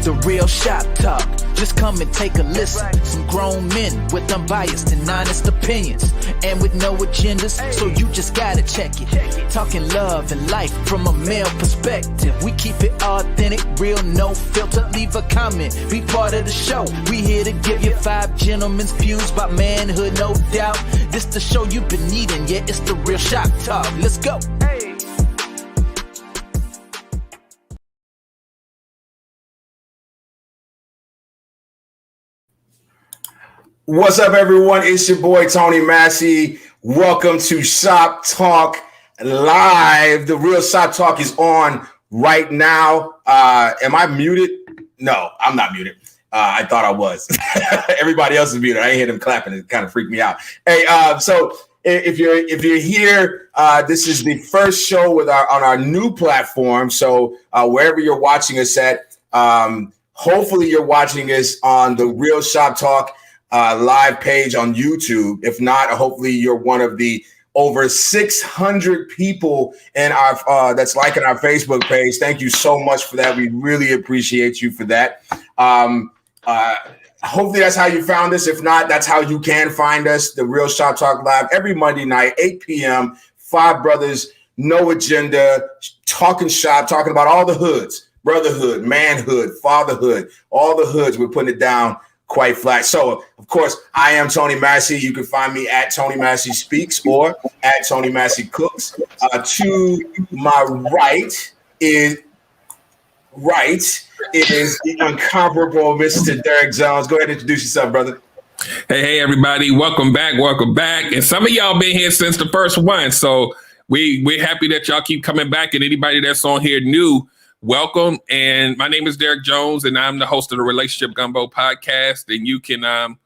The real shop talk. Just come and take a listen. Some grown men with unbiased and honest opinions, and with no agendas, so you just gotta check it. Talking love and life from a male perspective. We keep it authentic, real, no filter. Leave a comment, be part of the show. We here to give you 5 gentlemen's views about manhood, no doubt. This the show you've been needing, yeah, it's the real shop talk. Let's go. What's up, everyone? It's your boy, Tony Massey. Welcome to Shop Talk Live. The real Shop Talk is on right now. Am I muted? No, I'm not muted. I thought I was. Everybody else is muted. I ain't hear them clapping. It kind of freaked me out. Hey, so if you're here, this is the first show with on our new platform. So wherever you're watching us at, hopefully you're watching us on the Real Shop Talk live page on YouTube. If not, hopefully you're one of the over 600 people in our that's liking our Facebook page. Thank you so much for that. We really appreciate you for that. Hopefully that's how you found us. If not, that's how you can find us. The Real Shop Talk Live every Monday night, 8 p.m. 5 brothers, no agenda, talking shop, talking about all the hoods, brotherhood, manhood, fatherhood, all the hoods. We're putting it down quite flat. So, of course, I am Tony Massey. You can find me at Tony Massey Speaks or at Tony Massey Cooks. To my right is the incomparable Mr. Derek Jones. Go ahead and introduce yourself, brother. Hey, everybody. Welcome back. And some of y'all been here since the first one. So we're happy that y'all keep coming back. And anybody that's on here new, welcome. And my name is Derek Jones, and I'm the host of the Relationship Gumbo podcast. And you can, I'm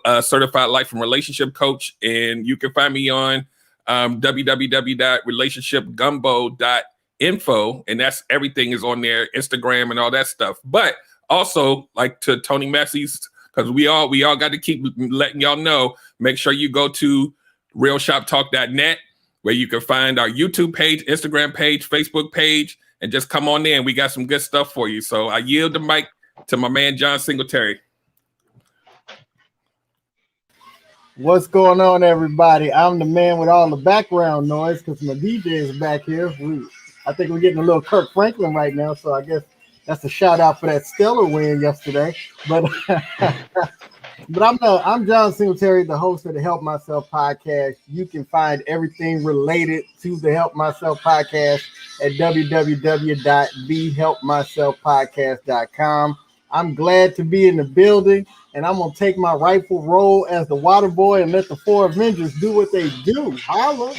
a certified life and relationship coach, and you can find me on www.relationshipgumbo.info, and that's everything is on there, Instagram and all that stuff. But also, like to Tony Massey's, because we all got to keep letting y'all know. Make sure you go to realshoptalk.net, where you can find our YouTube page, Instagram page, Facebook page. And just come on in. We got some good stuff for you. So I yield the mic to my man, John Singletary. What's going on, everybody? I'm the man with all the background noise because my DJ is back here. I think we're getting a little Kirk Franklin right now. So I guess that's a shout out for that stellar win yesterday. But I'm John Singletary, the host of the Help Myself podcast. You can find everything related to the Help Myself podcast at www.thehelpmyselfpodcast.com. I'm glad to be in the building, and I'm gonna take my rightful role as the water boy and let the 4 Avengers do what they do. Holla.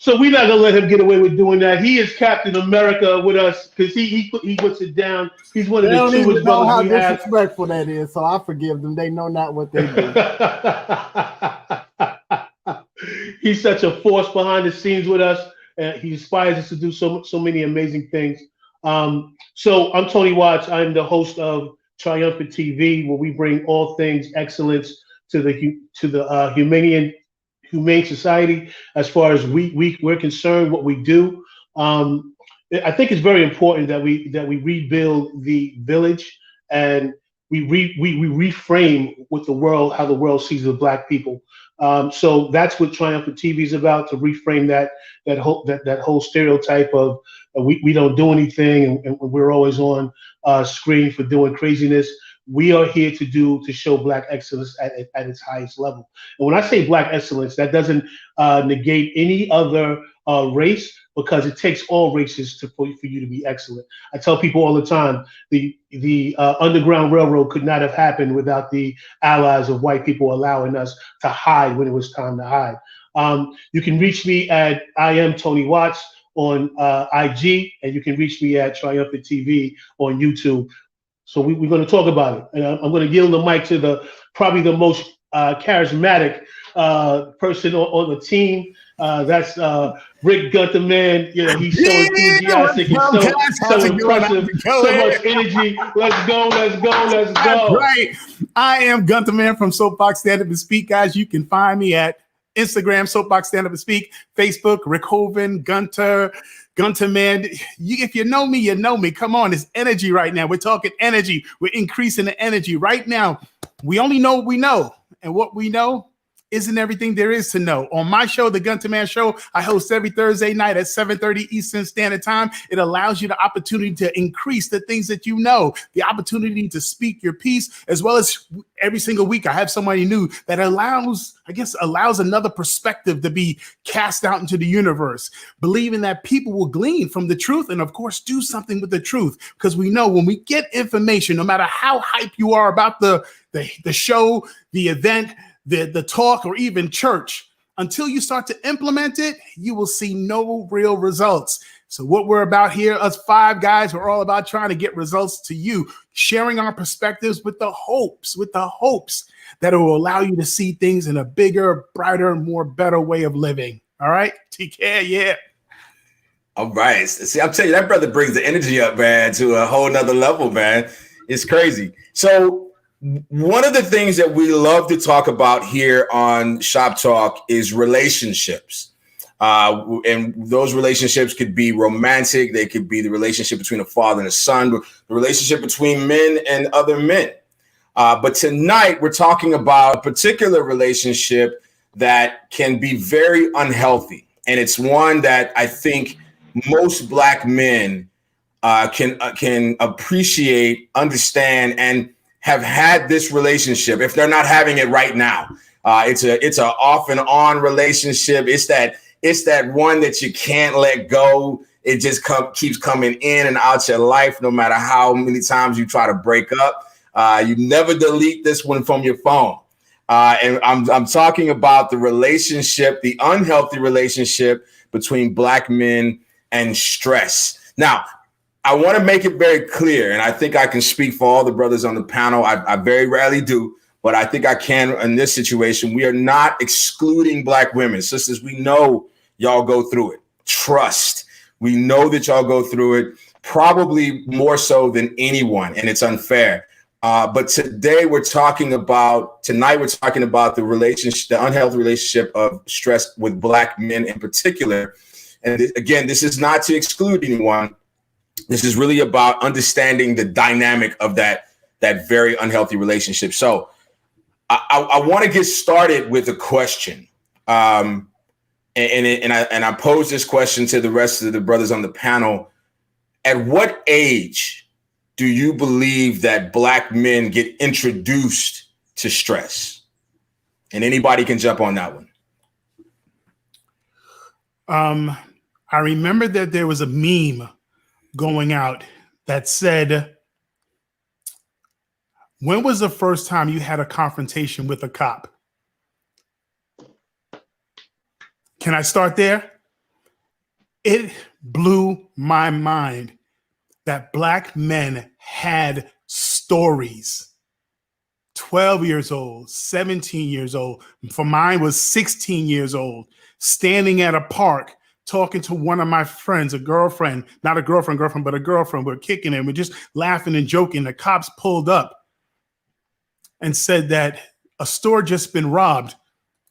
So we're not gonna let him get away with doing that. He is Captain America with us because he puts it down. He's one of the truest brothers we have. How disrespectful that is, so I forgive them. They know not what they do. He's such a force behind the scenes with us. He inspires us to do so many amazing things. So I'm Tony Watts. I'm the host of Triumphant TV, where we bring all things excellence to the humane society as far as we're concerned. What we do, I think it's very important that we rebuild the village, and we reframe what how the world sees the Black people. So that's what Triumphant TV is about, to reframe that whole stereotype of we don't do anything and we're always on screen for doing craziness. We are here to show Black excellence at its highest level. And when I say Black excellence, that doesn't negate any other race, because it takes all races for you to be excellent. I tell people all the time, the Underground Railroad could not have happened without the allies of white people allowing us to hide when it was time to hide. You can reach me at I am Tony Watts on IG, and you can reach me at Triumphant TV on YouTube. So we're going to talk about it, and I'm going to yield the mic to probably the most charismatic person on the team. That's Rick Gunther, man. You know, he's so enthusiastic. He's so impressive. So much energy. Let's go. That's right. I am Gunther, man, from Soapbox Stand Up and Speak, guys. You can find me at Instagram, Soapbox Stand Up and Speak, Facebook, Rick Hoven, Gunter. Gunter, man, if you know me, you know me. Come on, it's energy right now. We're talking energy. We're increasing the energy right now. We only know what we know, and what we know isn't everything there is to know. On my show, The Gunter Man Show, I host every Thursday night at 7:30 Eastern Standard Time. It allows you the opportunity to increase the things that you know, the opportunity to speak your piece, as well as every single week I have somebody new that allows another perspective to be cast out into the universe, believing that people will glean from the truth and, of course, do something with the truth. Because we know when we get information, no matter how hype you are about the show, the event, the talk, or even church, until you start to implement it, you will see no real results. So what we're about here, us five guys, we're all about trying to get results to you, sharing our perspectives with the hopes that it will allow you to see things in a bigger, brighter, more better way of living. All right, TK, yeah. All right. See, I'm telling you, that brother brings the energy up, man, to a whole nother level, man. It's crazy. So one of the things that we love to talk about here on Shop Talk is relationships. And those relationships could be romantic. They could be the relationship between a father and a son, the relationship between men and other men. But tonight we're talking about a particular relationship that can be very unhealthy. And it's one that I think most Black men can appreciate, understand, and have had this relationship if they're not having it right now. It's a off and on relationship. It's that one that you can't let go. It just keeps coming in and out your life, no matter how many times you try to break up. You never delete this one from your phone. And I'm talking about the relationship, the unhealthy relationship between Black men and stress. Now, I want to make it very clear, and I think I can speak for all the brothers on the panel. I very rarely do, but I think I can in this situation. We are not excluding Black women. Sisters, we know y'all go through it. Trust. We know that y'all go through it, probably more so than anyone, and it's unfair. But tonight we're talking about the relationship, the unhealthy relationship of stress with Black men in particular. And again, this is not to exclude anyone. This is really about understanding the dynamic of that very unhealthy relationship. So I want to get started with a question. And I pose this question to the rest of the brothers on the panel. At what age do you believe that Black men get introduced to stress? And anybody can jump on that one. I remember that there was a meme going out that said, when was the first time you had a confrontation with a cop? Can I start there? It blew my mind that Black men had stories. 12 years old, 17 years old. For mine was 16 years old, standing at a park, talking to one of my friends, a girlfriend, not a girlfriend, but a girlfriend. We're kicking it. We're just laughing and joking. The cops pulled up and said that a store just been robbed,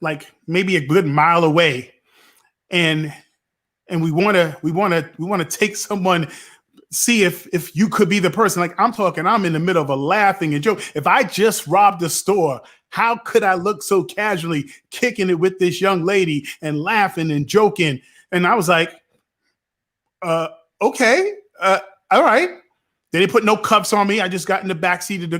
like maybe a good mile away. And we want to take someone, see if you could be the person. Like I'm in the middle of a laughing and joke. If I just robbed the store, how could I look so casually kicking it with this young lady and laughing and joking? And I was like, okay, all right. They didn't put no cuffs on me. I just got in the backseat of the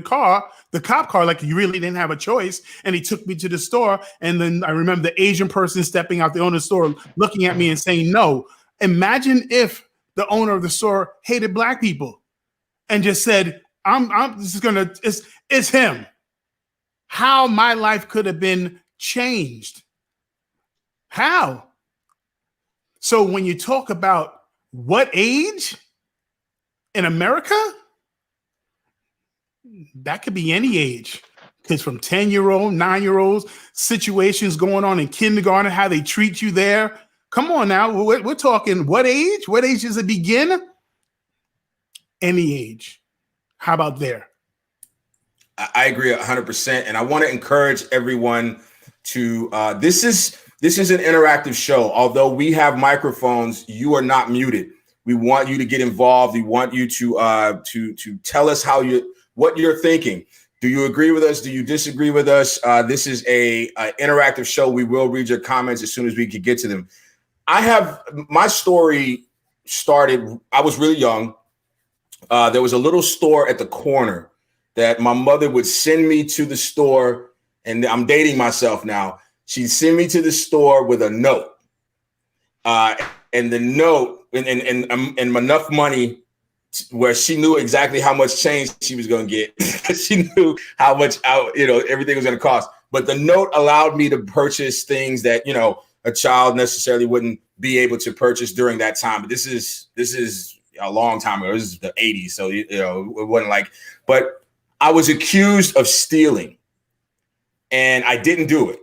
cop car, like you really didn't have a choice. And he took me to the store. And then I remember the Asian person stepping out the owner's store, looking at me and saying, no. Imagine if the owner of the store hated Black people and just said, it's him. How my life could have been changed. How? So when you talk about what age in America, that could be any age. Because from 10-year-old, 9-year-olds, situations going on in kindergarten, how they treat you there. Come on now, we're talking what age? What age does it begin? Any age. How about there? I agree 100%. And I want to encourage everyone to, this is an interactive show. Although we have microphones, you are not muted. We want you to get involved. We want you to tell us what you're thinking. Do you agree with us? Do you disagree with us? This is a interactive show. We will read your comments as soon as we can get to them. My story started, I was really young. There was a little store at the corner that my mother would send me to the store, and I'm dating myself now. She'd send me to the store with a note, and the note and enough money where she knew exactly how much change she was going to get. She knew how much everything was going to cost. But the note allowed me to purchase things that a child necessarily wouldn't be able to purchase during that time. But this is a long time ago. This is the 80s, so it wasn't like. But I was accused of stealing, and I didn't do it.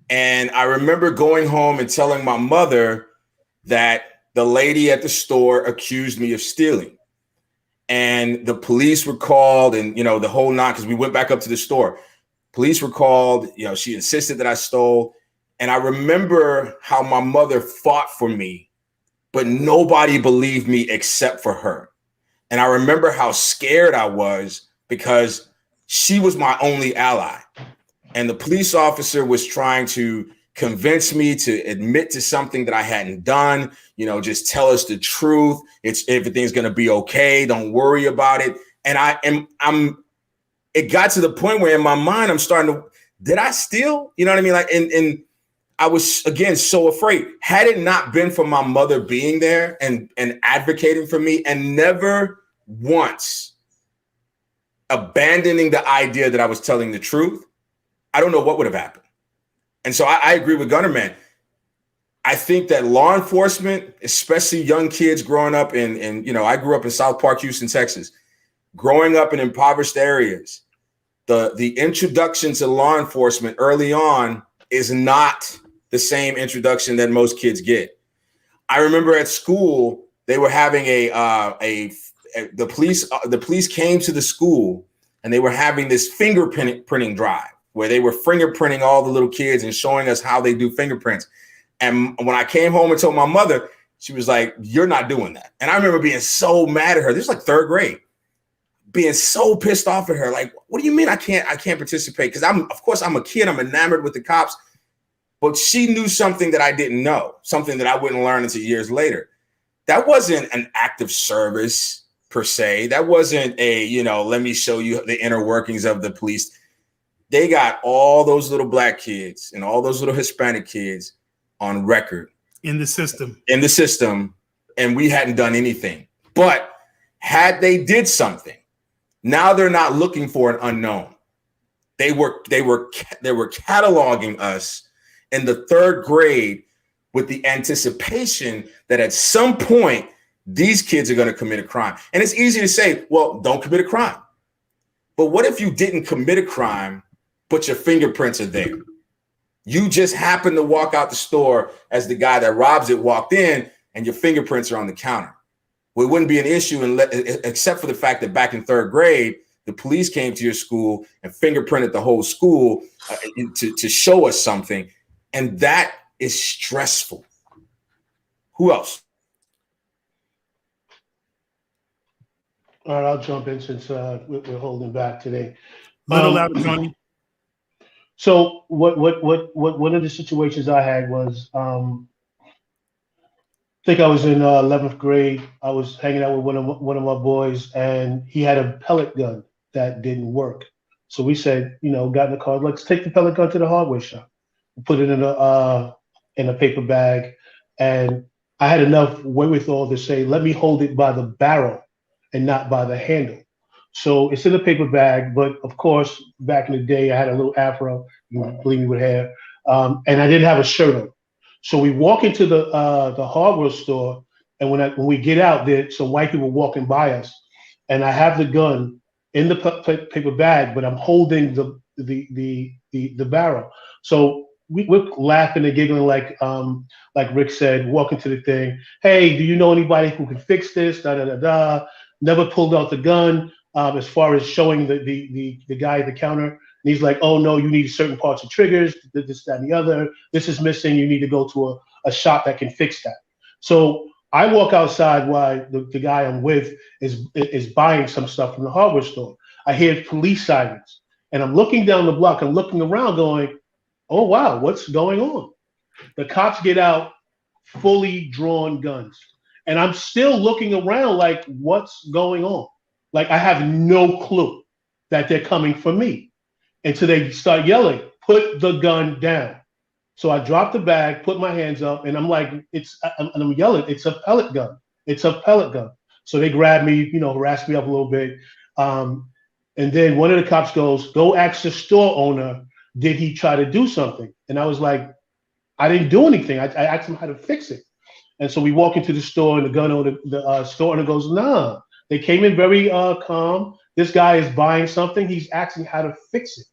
And I remember going home and telling my mother that the lady at the store accused me of stealing. And the police were called, and the whole nine, because we went back up to the store. Police were called. She insisted that I stole. And I remember how my mother fought for me, but nobody believed me except for her. And I remember how scared I was because she was my only ally. And the police officer was trying to convince me to admit to something that I hadn't done. Just tell us the truth. Everything's going to be okay. Don't worry about it. And it got to the point where in my mind, I'm starting to, did I steal? You know what I mean? Like, and I was, again, so afraid. Had it not been for my mother being there and advocating for me and never once abandoning the idea that I was telling the truth, I don't know what would have happened. And so I agree with Gunner Man. I think that law enforcement, especially young kids growing up I grew up in South Park, Houston, Texas. Growing up in impoverished areas, the introduction to law enforcement early on is not the same introduction that most kids get. I remember at school, they were having the police came to the school and they were having this fingerprinting drive where they were fingerprinting all the little kids and showing us how they do fingerprints. And when I came home and told my mother, she was like, "You're not doing that." And I remember being so mad at her. This was like third grade, being so pissed off at her. Like, what do you mean I can't participate? Because of course I'm a kid. I'm enamored with the cops. But she knew something that I didn't know, something that I wouldn't learn until years later. That wasn't an act of service per se. That wasn't let me show you the inner workings of the police. They got all those little black kids and all those little Hispanic kids on record. In the system. And we hadn't done anything. But had they did something, now they're not looking for an unknown. They were cataloging us in the third grade with the anticipation that at some point these kids are going to commit a crime. And it's easy to say, well, don't commit a crime. But what if you didn't commit a crime, but your fingerprints are there? You just happen to walk out the store as the guy that robs it walked in and your fingerprints are on the counter. Well, it wouldn't be an issue except for the fact that back in third grade, the police came to your school and fingerprinted the whole school to show us something. And that is stressful. Who else? All right, I'll jump in since we're holding back today. Little louder, Tony. So what one of the situations I had was I think I was in 11th grade. I was hanging out with one of my boys, and he had a pellet gun that didn't work. So we said, got in the car, let's take the pellet gun to the hardware shop. Put it in a paper bag, and I had enough wherewithal to say, let me hold it by the barrel and not by the handle. So it's in a paper bag, but of course, back in the day, I had a little afro, believe me, with hair, and I didn't have a shirt on. So we walk into the hardware store, and when we get out, there's some white people walking by us, and I have the gun in the paper bag, but I'm holding the barrel. So we're laughing and giggling like Rick said, walking to the thing. Hey, do you know anybody who can fix this? Da da da da. Never pulled out the gun. As far as showing the guy at the counter, and he's like, "Oh no, you need certain parts of triggers, this, that, and the other. This is missing. You need to go to a shop that can fix that." So I walk outside while the guy I'm with is buying some stuff from the hardware store. I hear police sirens, and I'm looking down the block. I'm looking around, going, "Oh wow, what's going on?" The cops get out, fully drawn guns, and I'm still looking around like, "What's going on?" Like I have no clue that they're coming for me until they start yelling, "Put the gun down." So I dropped the bag, put my hands up, and I'm like, I'm yelling, "It's a pellet gun. It's a pellet gun." So they grabbed me, harassed me up a little bit. And then one of the cops goes, "Go ask the store owner, did he try to do something?" And I was like, "I didn't do anything. I asked him how to fix it." And so we walk into the store, and the gun owner, the store owner goes, "Nah." They came in very calm. This guy is buying something. He's asking how to fix it.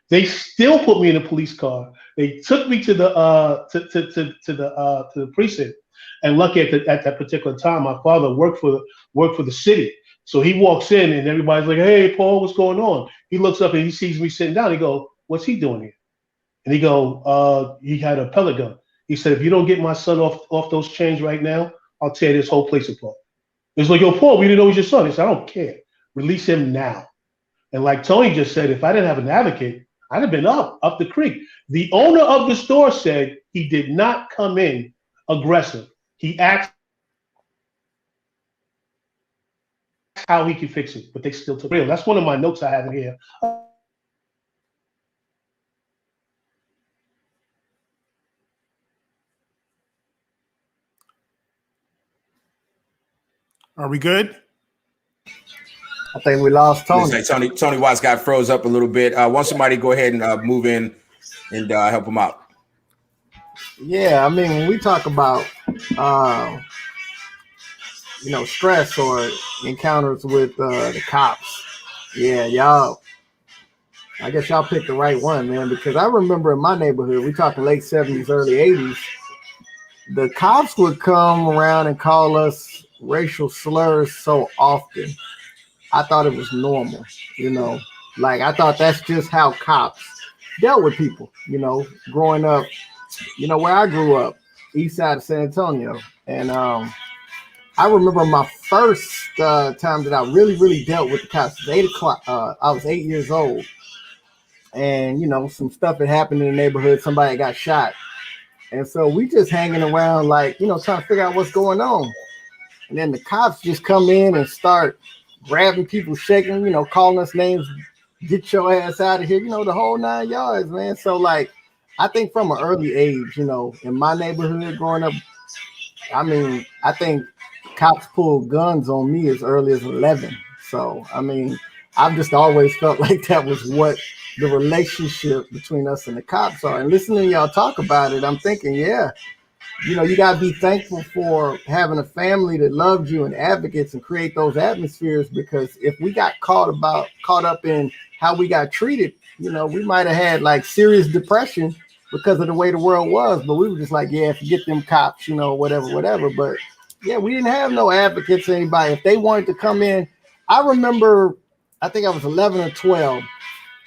They still put me in a police car. They took me to the to the precinct. And lucky at that particular time, my father worked for the city. So he walks in, and everybody's like, "Hey, Paul, what's going on?" He looks up and he sees me sitting down. He go, "What's he doing here?" And he go, "He had a pellet gun." He said, "If you don't get my son off those chains right now, I'll tear this whole place apart." It's like, "Yo, Paul, we didn't know it was your son." He said, "I don't care. Release him now." And like Tony just said, if I didn't have an advocate, I'd have been up the creek. The owner of the store said he did not come in aggressive. He asked how he could fix it, but they still took it. That's one of my notes I have in here. Are we good? I think we lost Tony. Tony Watts got froze up a little bit. Want somebody go ahead and move in and help him out? Yeah, I mean, when we talk about stress or encounters with the cops, yeah, I guess y'all picked the right one, man, because I remember in my neighborhood, we talking late 70s, early 80s, the cops would come around and call us racial slurs so often. I thought it was normal, like I thought that's just how cops dealt with people, growing up, where I grew up, east side of San Antonio. And I remember my first time that I really, really dealt with the cops. It was 8 o'clock. I was 8 years old. And, some stuff had happened in the neighborhood. Somebody got shot. And so we just hanging around like, trying to figure out what's going on. And then the cops just come in and start grabbing people, shaking, calling us names, "Get your ass out of here," the whole 9 yards, man. So like, I think from an early age, in my neighborhood growing up, I mean, I think cops pulled guns on me as early as 11. So, I mean, I've just always felt like that was what the relationship between us and the cops are. And listening to y'all talk about it, I'm thinking, yeah, you got to be thankful for having a family that loved you and advocates and create those atmospheres, because if we got caught up in how we got treated, we might have had like serious depression because of the way the world was. But we were just like, yeah, forget them cops, whatever. But yeah, we didn't have no advocates or anybody. If they wanted to come in, I remember, I think I was 11 or 12,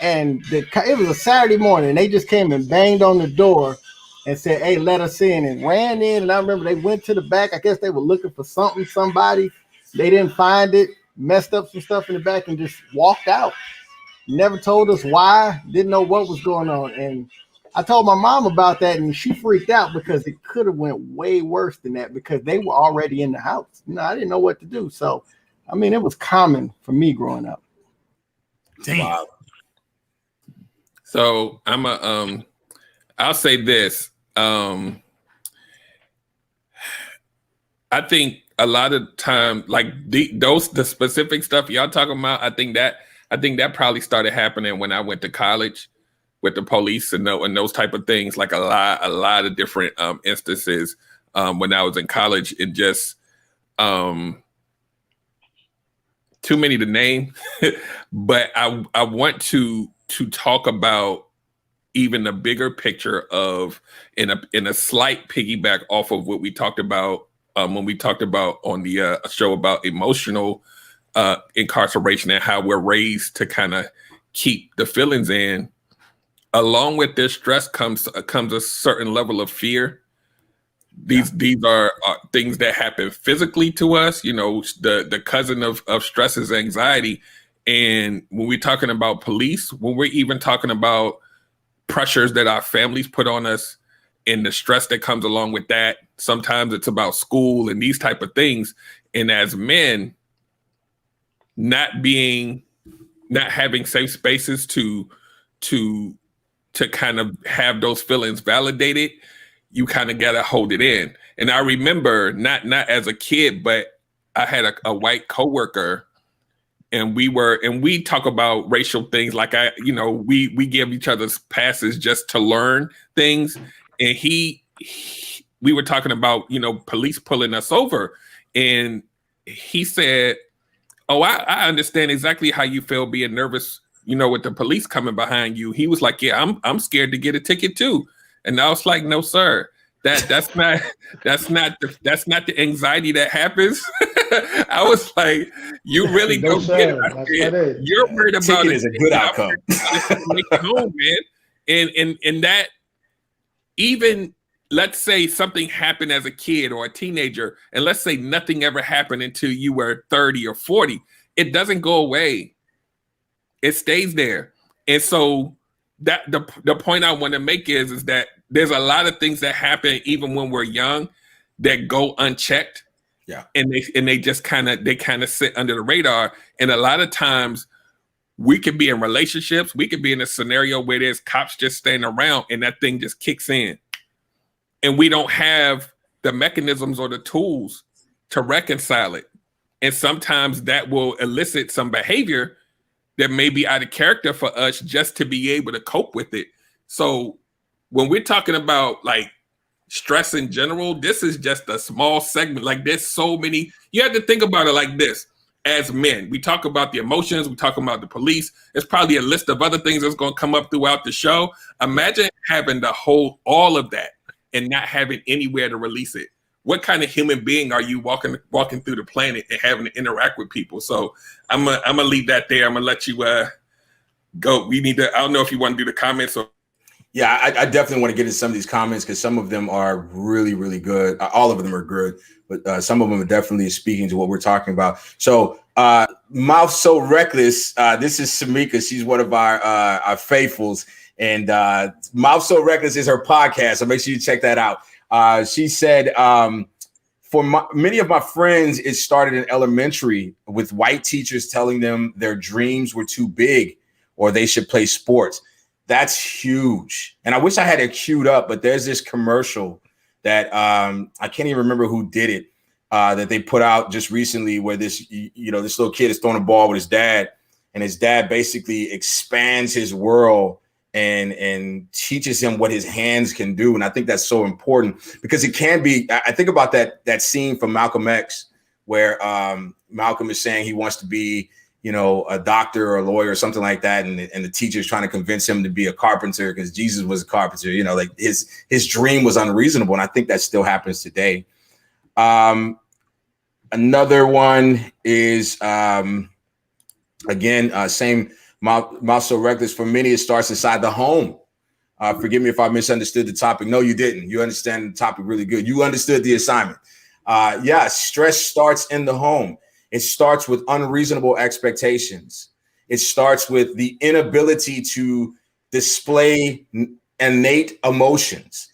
and it was a Saturday morning. They just came and banged on the door and said, "Hey, let us in," and ran in. And I remember they went to the back. I guess they were looking for somebody. They didn't find it, messed up some stuff in the back, and just walked out. Never told us why, didn't know what was going on. And I told my mom about that, and she freaked out because it could have went way worse than that, because they were already in the house. I didn't know what to do. So, I mean, it was common for me growing up. Damn. Wow. So I'll say this. I think a lot of time, like the specific stuff y'all talking about, I think that probably started happening when I went to college with the police and those type of things. Like a lot of different instances when I was in college, and just too many to name. But I want to talk about even the bigger picture of in a slight piggyback off of what we talked about when we talked about on the show about emotional incarceration and how we're raised to kind of keep the feelings in. Along with this stress comes a certain level of fear These are things that happen physically to us. You know, the cousin of stress is anxiety. And when we're talking about police, when we're even talking about pressures that our families put on us and the stress that comes along with that, sometimes it's about school and these type of things. And as men, not having safe spaces to kind of have those feelings validated, you kind of gotta hold it in. And I remember not as a kid, but I had a white coworker, and we talk about racial things like we give each other's passes just to learn things. And we were talking about, police pulling us over, and he said, "Oh, I understand exactly how you feel being nervous, with the police coming behind you." He was like, "Yeah, I'm scared to get a ticket too." And I was like, "No, sir. That's not the anxiety that happens." I was like, "You really No, don't get sir. it. You're worried about Ticket is a good outcome. Make it home, man." And that, even let's say something happened as a kid or a teenager, and let's say nothing ever happened until you were 30 or 40, it doesn't go away. It stays there. And so that the point I want to make is that there's a lot of things that happen even when we're young that go unchecked. Yeah. And they just kind of sit under the radar. And a lot of times we could be in relationships, we could be in a scenario where there's cops just standing around and that thing just kicks in. And we don't have the mechanisms or the tools to reconcile it. And sometimes that will elicit some behavior that may be out of character for us just to be able to cope with it. So when we're talking about like stress in general, this is just a small segment. Like there's so many, you have to think about it like this. As men, we talk about the emotions, we talk about the police. There's probably a list of other things that's going to come up throughout the show. Imagine having to hold all of that and not having anywhere to release it. What kind of human being are you walking through the planet and having to interact with people? So I'm gonna leave that there. I'm gonna let you go. We need to. I don't know if you want to do the comments or. Yeah, I definitely want to get into some of these comments because some of them are really, really good. All of them are good, but some of them are definitely speaking to what we're talking about. So, Mouth So Reckless. This is Samika. She's one of our faithfuls, and Mouth So Reckless is her podcast. So make sure you check that out. She said, many of my friends, it started in elementary with white teachers telling them their dreams were too big or they should play sports. That's huge. And I wish I had it queued up, but there's this commercial that I can't even remember who did it, that they put out just recently where this little kid is throwing a ball with his dad, and his dad basically expands his world and teaches him what his hands can do. And I think that's so important because it can be, I think about that scene from Malcolm X where Malcolm is saying he wants to be, a doctor or a lawyer or something like that. And the teacher's trying to convince him to be a carpenter because Jesus was a carpenter, like his dream was unreasonable. And I think that still happens today. Another one is, same Mouth So Reckless. For many, it starts inside the home. Forgive me if I misunderstood the topic. No, you didn't. You understand the topic really good. You understood the assignment. Stress starts in the home. It starts with unreasonable expectations. It starts with the inability to display innate emotions.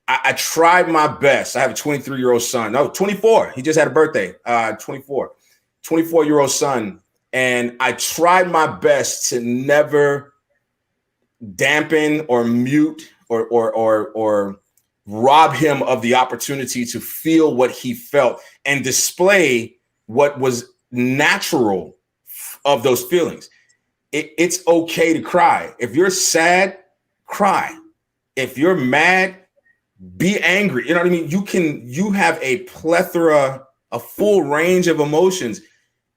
I tried my best. I have a 23-year-old son. No, 24. He just had a birthday. 24-year-old son. And I tried my best to never dampen or mute or rob him of the opportunity to feel what he felt and display what was natural of those feelings. It's okay to cry. If you're sad, cry. If you're mad, be angry. You know what I mean? You have a plethora, a full range of emotions.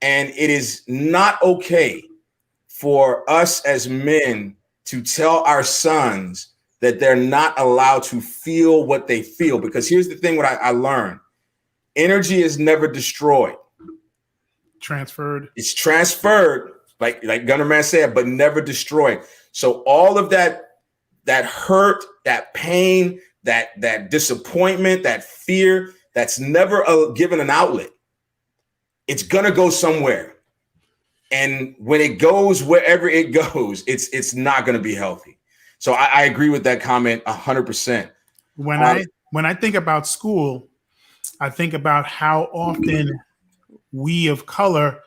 And it is not okay for us as men to tell our sons that they're not allowed to feel what they feel. Because here's the thing, what I learned. Energy is never destroyed. Transferred. It's transferred, like Gunner Man said, but never destroyed. So all of that that hurt, that pain, that disappointment, that fear, that's never given an outlet, it's gonna go somewhere. And when it goes wherever it goes, it's not gonna be healthy. So I agree with that comment 100%. When I think about school, I think about how often we of color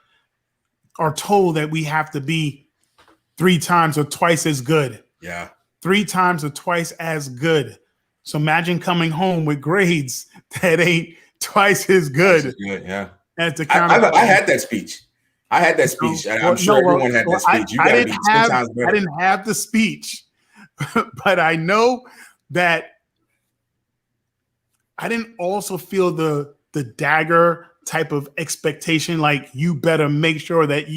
are told that we have to be 3 times or twice as good. Yeah. 3 times or twice as good. So imagine coming home with grades that ain't twice as good. Twice as good, yeah. As the I had that speech. I'm sure everyone had that speech. You got to be 10 times better. I didn't have the speech, but I know that I didn't also feel the dagger type of expectation, like you better make sure that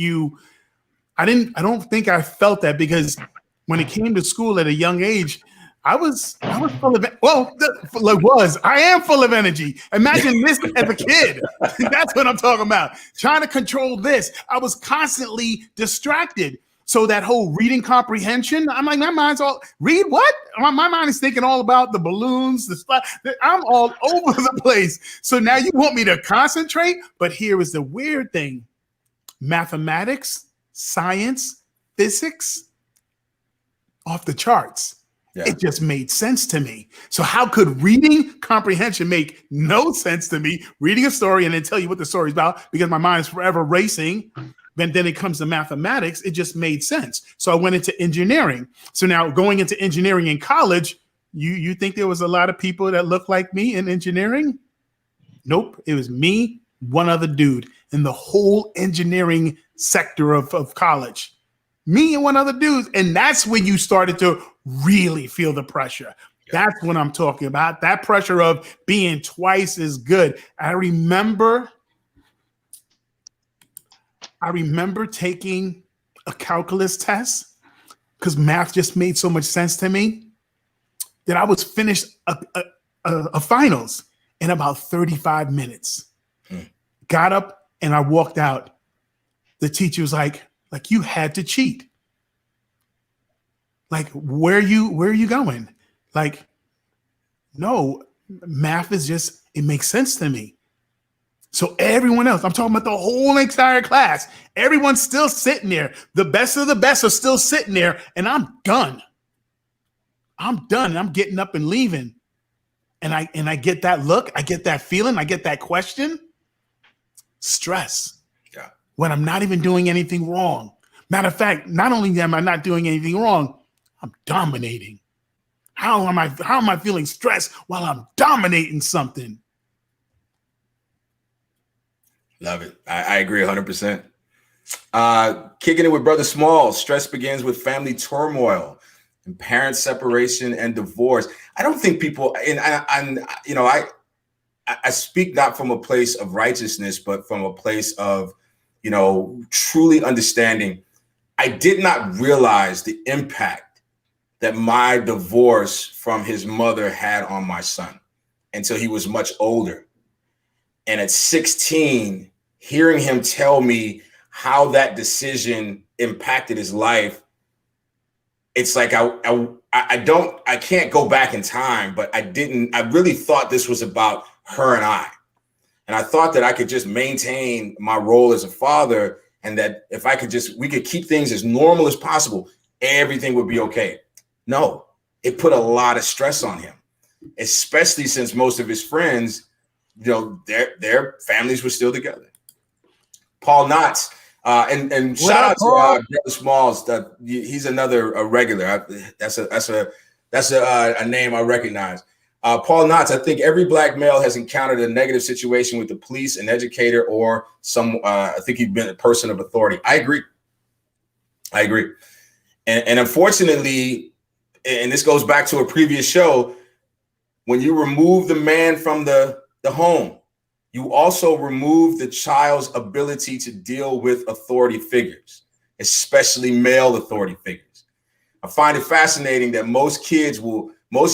I don't think I felt that, because when it came to school at a young age, I was full of, I am full of energy. Imagine this as a kid. That's what I'm talking about. Trying to control this. I was constantly distracted. So that whole reading comprehension, I'm like, my mind's all, read what? My mind is thinking all about the balloons, the stuff. I'm all over the place. So now you want me to concentrate? But here is the weird thing. Mathematics, science, physics, off the charts. Yeah. It just made sense to me. So how could reading comprehension make no sense to me? Reading a story and then tell you what the story's about, because my mind is forever racing. Then it comes to mathematics, it just made sense. So I went into engineering. So now going into engineering in college, you think there was a lot of people that looked like me in engineering? Nope. It was me, one other dude in the whole engineering sector of college. Me and one other dude. And that's when you started to really feel the pressure. Yeah. That's what I'm talking about. That pressure of being twice as good. I remember taking a calculus test because math just made so much sense to me that I was finished a finals in about 35 minutes. Got up and I walked out. The teacher was like you had to cheat. Like, where are you going? Like, no, math is just, it makes sense to me. So everyone else, I'm talking about the whole entire class, everyone's still sitting there. The best of the best are still sitting there, and I'm done. I'm done. I'm getting up and leaving. And I get that look, I get that feeling, I get that question. Stress. Yeah. When I'm not even doing anything wrong. Matter of fact, not only am I not doing anything wrong, I'm dominating. How am I feeling stressed while I'm dominating something? Love it. I agree 100%. Kicking it with Brother Small. Stress begins with family turmoil and parent separation and divorce. I don't think people, and I speak not from a place of righteousness, but from a place of, truly understanding. I did not realize the impact that my divorce from his mother had on my son until he was much older. And at 16, hearing him tell me how that decision impacted his life, it's like I can't go back in time, but I really thought this was about her and I. And I thought that I could just maintain my role as a father, and that if we could keep things as normal as possible, everything would be okay. No, it put a lot of stress on him, especially since most of his friends, their families were still together. Paul Knotts, and shout out to Brother Smalls. He's another regular. That's a name I recognize. Paul Knotts, I think every Black male has encountered a negative situation with the police, an educator, or I think he's been a person of authority. I agree. And unfortunately, and this goes back to a previous show, when you remove the man from the home, you also remove the child's ability to deal with authority figures, especially male authority figures. I find it fascinating that most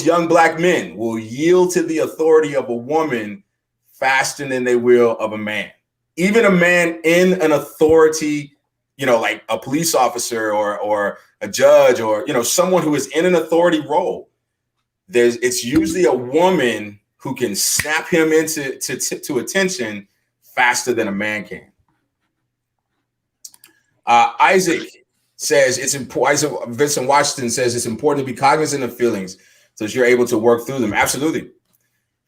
young Black men will yield to the authority of a woman faster than they will of a man. Even a man in an authority like a police officer or a judge or, someone who is in an authority role, it's usually a woman who can snap him to attention faster than a man can. Isaac says it's important. Vincent Washington says it's important to be cognizant of feelings so that you're able to work through them. Absolutely.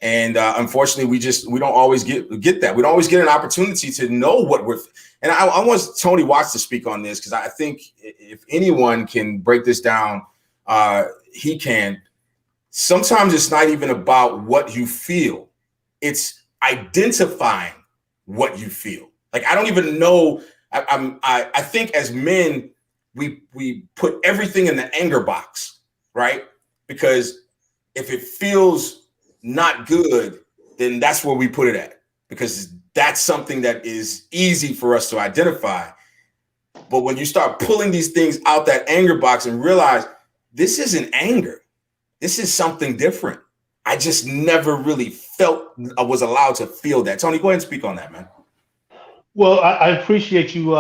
And unfortunately, we don't always get that. We don't always get an opportunity to know what we're. And I want Tony Watts to speak on this because I think if anyone can break this down, he can. Sometimes it's not even about what you feel; it's identifying what you feel. Like I don't even know. I think as men, we put everything in the anger box, right? Because if it feels not good, then that's where we put it at, because that's something that is easy for us to identify. But when you start pulling these things out that anger box and realize this isn't anger, this is something different. I just never really felt I was allowed to feel that. Tony, go ahead and speak on that, man. Well, I appreciate you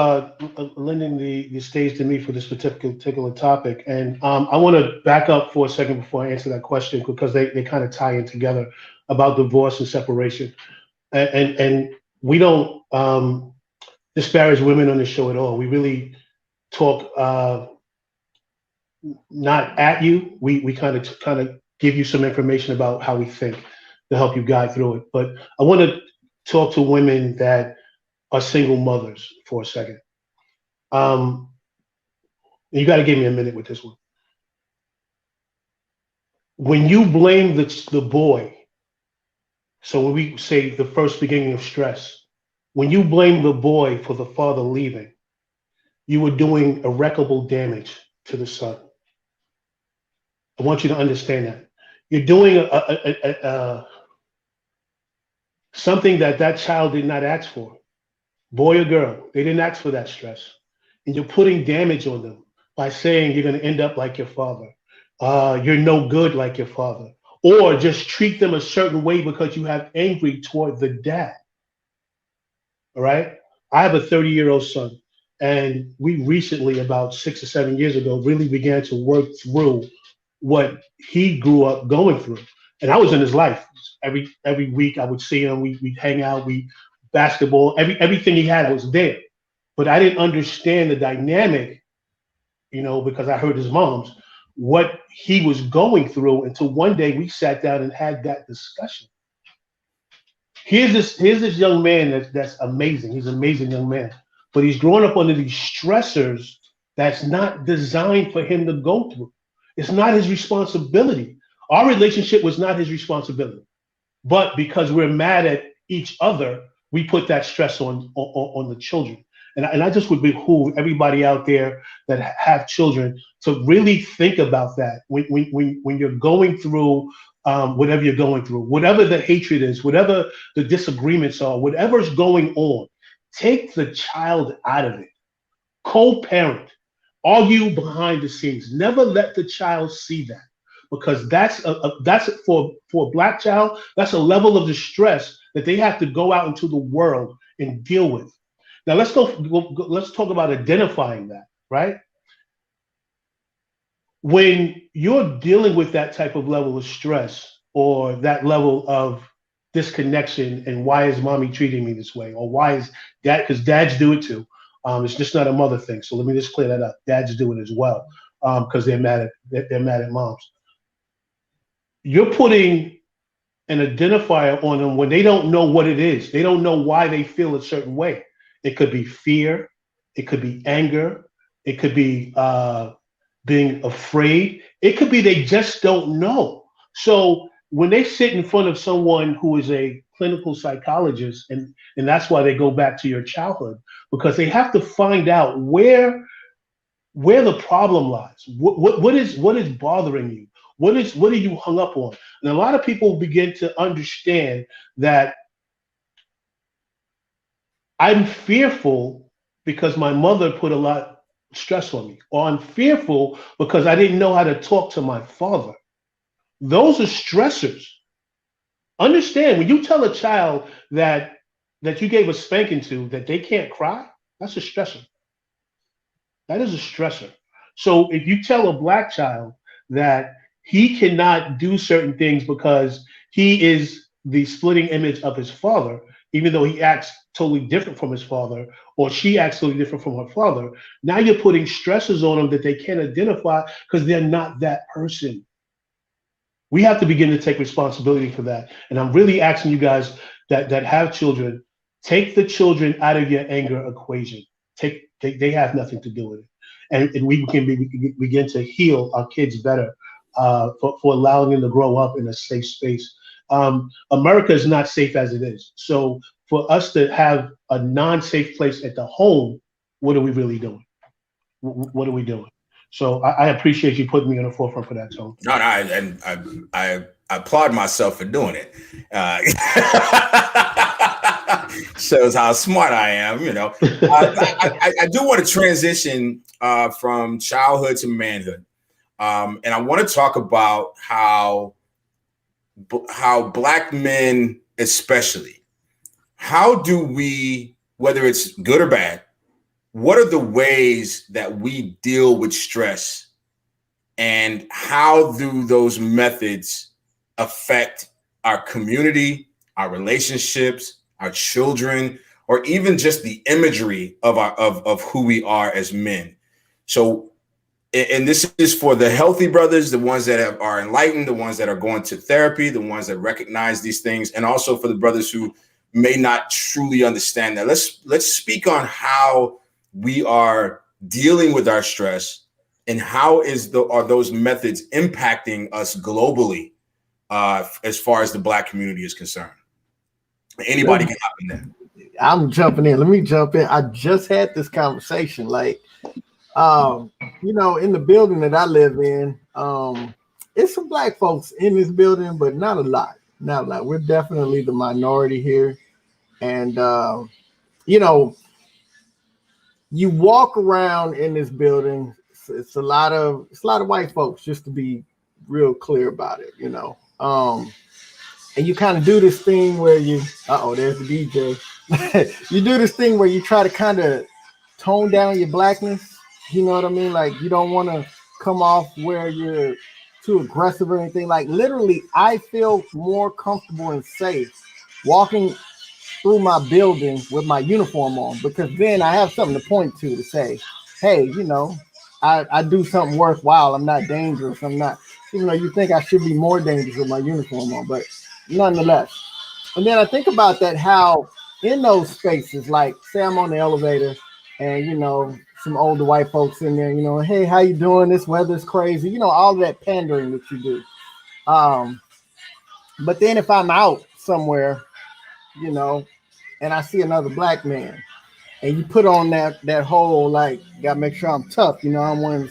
lending the stage to me for this particular topic. And I want to back up for a second before I answer that question, because they kind of tie in together about divorce and separation. And we don't disparage women on the show at all. We really talk not at you. We kind of give you some information about how we think to help you guide through it. But I want to talk to women that are single mothers for a second. You got to give me a minute with this one. When you blame the boy, so when we say the first beginning of stress, when you blame the boy for the father leaving, you were doing irreparable damage to the son. I want you to understand that. You're doing something that child did not ask for. Boy or girl, they didn't ask for that stress. And you're putting damage on them by saying you're going to end up like your father. You're no good like your father. Or just treat them a certain way because you have angry toward the dad. All right? I have a 30-year-old son. And we recently, about 6 or 7 years ago, really began to work through what he grew up going through. And I was in his life. Every week I would see him. We'd hang out. Basketball, everything he had, I was there. But I didn't understand the dynamic, because I heard his mom's, what he was going through, until one day we sat down and had that discussion. Here's this young man that's amazing. He's an amazing young man. But he's growing up under these stressors that's not designed for him to go through. It's not his responsibility. Our relationship was not his responsibility. But because we're mad at each other, we put that stress on the children. And I just would behoove everybody out there that have children to really think about that when you're going through whatever you're going through, whatever the hatred is, whatever the disagreements are, whatever's going on, take the child out of it. Co-parent, argue behind the scenes. Never let the child see that, because that's for a Black child, that's a level of distress that they have to go out into the world and deal with. Now let's talk about identifying that, right? When you're dealing with that type of level of stress or that level of disconnection, and why is mommy treating me this way, or why is dad, because dads do it too. It's just not a mother thing. So let me just clear that up. Dads do it as well, because they're mad at moms. You're putting an identifier on them when they don't know what it is. They don't know why they feel a certain way. It could be fear. It could be anger. It could be being afraid. It could be they just don't know. So when they sit in front of someone who is a clinical psychologist, and that's why they go back to your childhood, because they have to find out where the problem lies. What is bothering you? What are you hung up on? And a lot of people begin to understand that I'm fearful because my mother put a lot of stress on me, or I'm fearful because I didn't know how to talk to my father. Those are stressors. Understand, when you tell a child that you gave a spanking to that they can't cry, that's a stressor. That is a stressor. So if you tell a black child that he cannot do certain things because he is the splitting image of his father, even though he acts totally different from his father, or she acts totally different from her father, now you're putting stressors on them that they can't identify because they're not that person. We have to begin to take responsibility for that. And I'm really asking you guys that have children, take the children out of your anger equation. They have nothing to do with it. And we can begin to heal our kids better for allowing them to grow up in a safe space. America is not safe as it is. So for us to have a non-safe place at the home, what are we really doing? What are we doing? So I appreciate you putting me on the forefront for that, Tone. No, and I applaud myself for doing it. Shows how smart I am, you know. I do want to transition from childhood to manhood, and I want to talk about how Black men, especially, how do we, whether it's good or bad, what are the ways that we deal with stress, and how do those methods affect our community, our relationships, our children, or even just the imagery of who we are as men? So, and this is for the healthy brothers, the ones that are enlightened, the ones that are going to therapy, the ones that recognize these things, and also for the brothers who may not truly understand that. Let's speak on how we are dealing with our stress, and how are those methods impacting us globally as far as the Black community is concerned. Anybody can hop in there. I'm jumping in. Let me jump in. I just had this conversation. Like, you know, in the building that I live in, it's some Black folks in this building, but not a lot. Not a lot. We're definitely the minority here. And, you know, you walk around in this building, it's a lot of white folks, just to be real clear about it, you know. And you kind of do this thing where there's the DJ. You do this thing where you try to kind of tone down your Blackness. You know what I mean? Like, you don't want to come off where you're too aggressive or anything. Like, literally, I feel more comfortable and safe walking through my building with my uniform on, because then I have something to point to say, hey, you know, I do something worthwhile. I'm not dangerous. I'm not, even though you think I should be more dangerous with my uniform on, but nonetheless. And then I think about that, how in those spaces, like say I'm on the elevator and, you know, some older white folks in there, you know, hey, how you doing? This weather's crazy. You know, all that pandering that you do. But then if I'm out somewhere, you know, and I see another Black man, and you put on that whole, like, gotta make sure I'm tough, you know,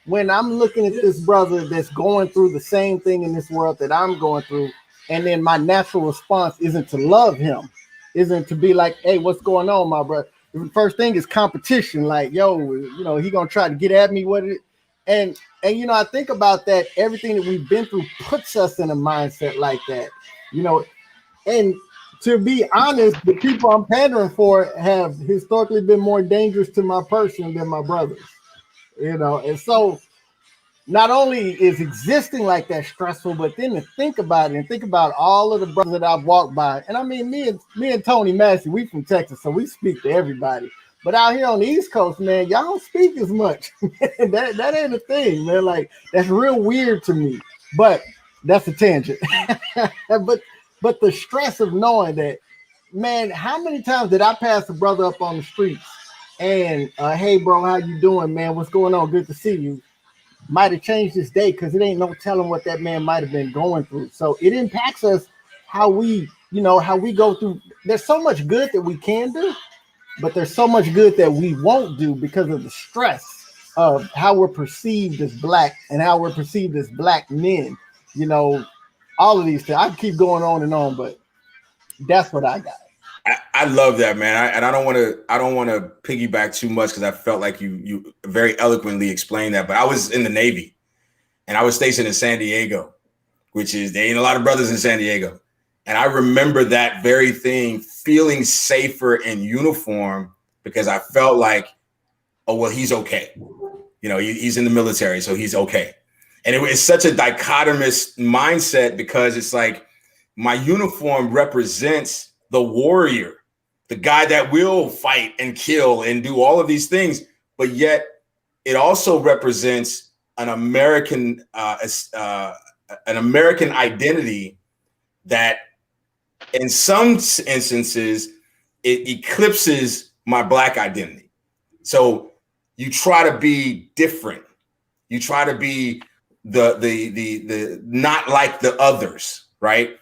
when I'm looking at this brother that's going through the same thing in this world that I'm going through, and then my natural response isn't to love him, isn't to be like, hey, what's going on, my brother? The first thing is competition, like, yo, you know, he gonna try to get at me with it. And you know, I think about that, everything that we've been through puts us in a mindset like that, you know. And to be honest, the people I'm pandering for have historically been more dangerous to my person than my brothers, you know. And so not only is existing like that stressful, but then to think about it and think about all of the brothers that I've walked by. And I mean, me and Tony Massey, we from Texas, so we speak to everybody. But out here on the East Coast, man, y'all don't speak as much. that ain't a thing, man. Like, that's real weird to me. But that's a tangent. But the stress of knowing that, man, how many times did I pass a brother up on the streets and, hey, bro, how you doing, man? What's going on? Good to see you. Might have changed his day, because it ain't no telling what that man might have been going through. So it impacts us how we go through. There's so much good that we can do, but there's so much good that we won't do because of the stress of how we're perceived as Black and how we're perceived as Black men. You know, all of these things. I can keep going on and on, but that's what I got. I love that, man. I don't want to piggyback too much, because I felt like you very eloquently explained that. But I was in the Navy, and I was stationed in San Diego, which is, there ain't a lot of brothers in San Diego. And I remember that very thing, feeling safer in uniform, because I felt like oh, well, he's okay. You know, he's in the military, so he's okay. And it's such a dichotomous mindset because it's like my uniform represents the warrior, the guy that will fight and kill and do all of these things. But yet it also represents an American identity that in some instances it eclipses my Black identity. So you try to be different. You try to be the not like the others, right?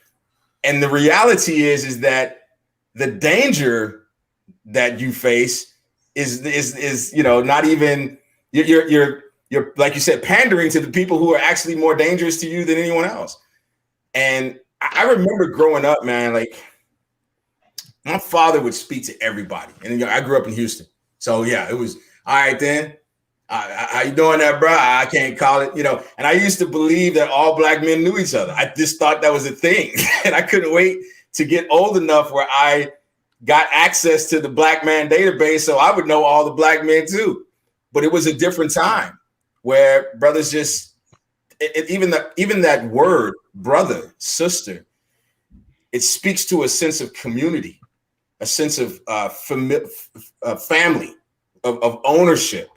And the reality is that the danger that you face is you know, not even you're like you said, pandering to the people who are actually more dangerous to you than anyone else. And I remember growing up, man, like my father would speak to everybody. And you know, I grew up in Houston. So yeah, it was all right then. How you doing there, bro? I can't call it, you know. And I used to believe that all Black men knew each other. I just thought that was a thing. And I couldn't wait to get old enough where I got access to the Black man database so I would know all the Black men too. But it was a different time where brothers just, even that word, brother, sister, it speaks to a sense of community, a sense of family, of ownership,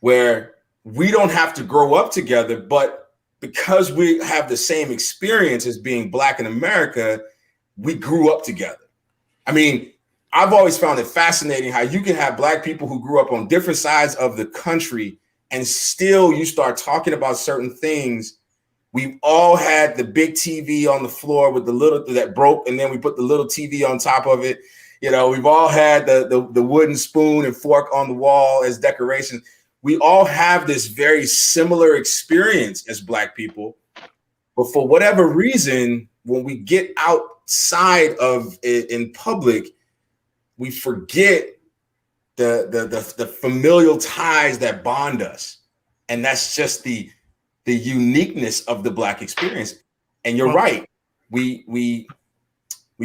where we don't have to grow up together, but because we have the same experience as being Black in America, we grew up together. I mean, I've always found it fascinating how you can have Black people who grew up on different sides of the country and still you start talking about certain things. We've all had the big TV on the floor with the little that broke, and then we put the little TV on top of it. You know, we've all had the wooden spoon and fork on the wall as decorations. We all have this very similar experience as Black people, but for whatever reason, when we get outside of it in public, we forget the familial ties that bond us, and that's just the uniqueness of the Black experience. And you're right, we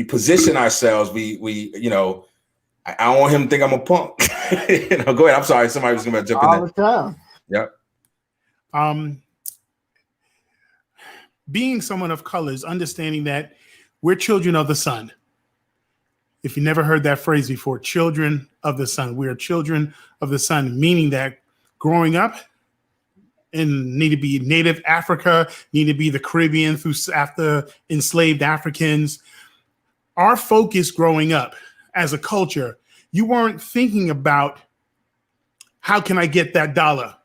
position ourselves. We you know, I don't want him to think I'm a punk. You know, go ahead. I'm sorry. Somebody was going to jump in there. All the time. Yep. Being someone of color is understanding that we're children of the sun. If you never heard that phrase before, children of the sun. We are children of the sun, meaning that growing up in need to be native Africa, need to be the Caribbean through after enslaved Africans. Our focus growing up as a culture, you weren't thinking about how can I get that dollar?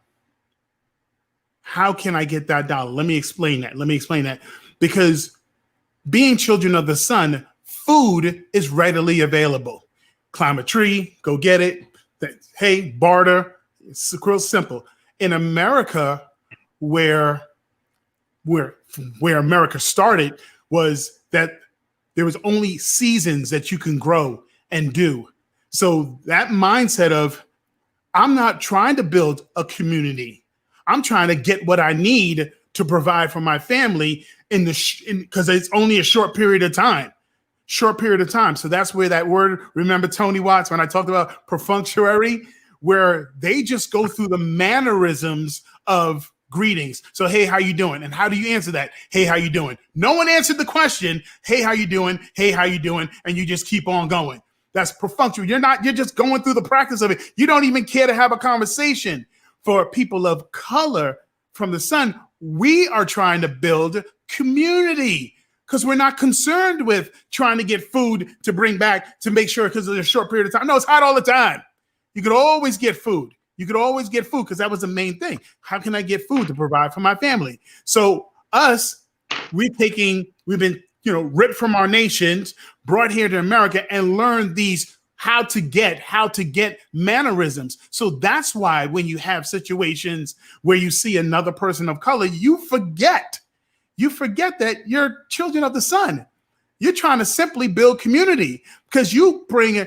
How can I get that dollar? Let me explain that. Because being children of the sun, food is readily available. Climb a tree, go get it. Hey, barter. It's real simple. In America, where America started was that there was only seasons that you can grow and do. So that mindset of, I'm not trying to build a community. I'm trying to get what I need to provide for my family because it's only a short period of time. So that's where that word, remember Tony Watts, when I talked about perfunctory, where they just go through the mannerisms of greetings. So, hey, how you doing? And how do you answer that? Hey, how you doing? No one answered the question. Hey, how you doing? Hey, how you doing? And you just keep on going. That's perfunctory. You're just going through the practice of it. You don't even care to have a conversation. For people of color from the sun, we are trying to build community because we're not concerned with trying to get food to bring back to make sure because of a short period of time. No, it's hot all the time. You could always get food. Because that was the main thing. How can I get food to provide for my family? So we've been, ripped from our nations, brought here to America and learned these how to get mannerisms. So that's why when you have situations where you see another person of color, you forget that you're children of the sun. You're trying to simply build community because you bring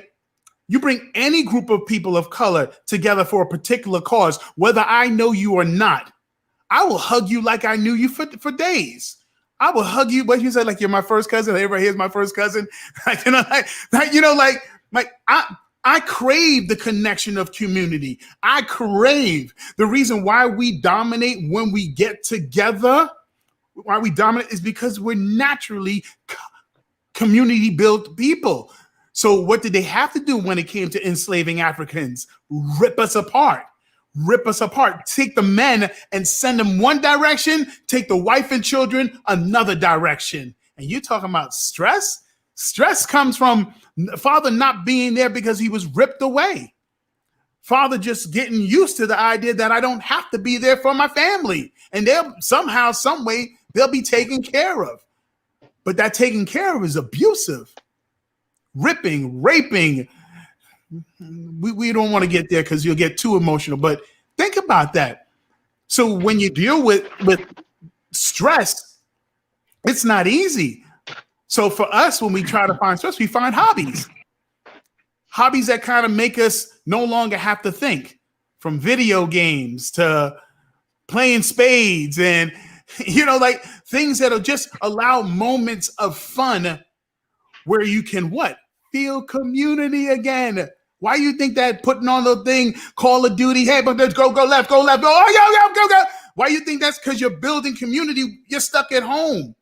any group of people of color together for a particular cause, whether I know you or not. I will hug you like I knew you for days. I will hug you, what you say, like you're my first cousin. Everybody here's my first cousin. I crave the connection of community. I crave the reason why we dominate when we get together. Why we dominate is because we're naturally community built people. So what did they have to do when it came to enslaving Africans? Rip us apart. Rip us apart. Take the men and send them one direction, take the wife and children another direction. And you're talking about stress? Stress comes from father not being there because he was ripped away. Father just getting used to the idea that I don't have to be there for my family. And they'll somehow, some way, they'll be taken care of. But that taking care of is abusive. Ripping, raping. We don't want to get there because you'll get too emotional. But think about that. So when you deal with stress, it's not easy. So for us, when we try to find stress, we find hobbies. Hobbies that kind of make us no longer have to think, from video games to playing spades and, like things that'll just allow moments of fun where you can what? Feel community again. Why you think that putting on the thing, Call of Duty, hey, but let's go left, go, oh, go. Why you think that's? Because you're building community. You're stuck at home.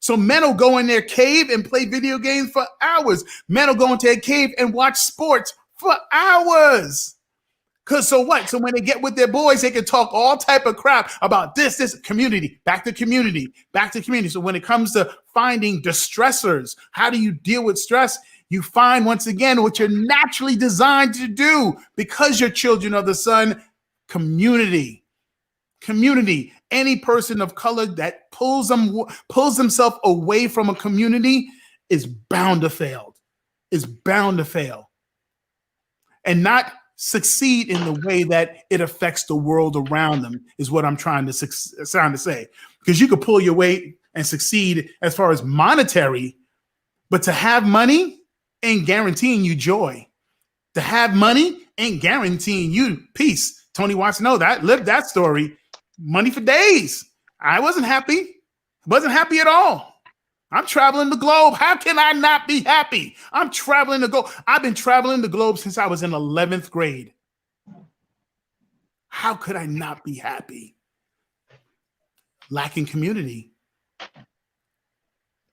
So men will go in their cave and play video games for hours. Men will go into a cave and watch sports for hours. Because so what? So when they get with their boys, they can talk all type of crap about this community, back to community. So when it comes to finding distressors, how do you deal with stress? You find, once again, what you're naturally designed to do because you're children of the sun, community. Community. Any person of color that pulls himself away from a community is bound to fail. And not succeed in the way that it affects the world around them is what I'm trying to say. Because you could pull your weight and succeed as far as monetary, but to have money ain't guaranteeing you joy. To have money ain't guaranteeing you peace. Tony wants to know that. Lived that story. Money for days. I wasn't happy. Wasn't happy at all. I'm traveling the globe. How can I not be happy? I'm traveling the globe. I've been traveling the globe since I was in 11th grade. How could I not be happy? Lacking community.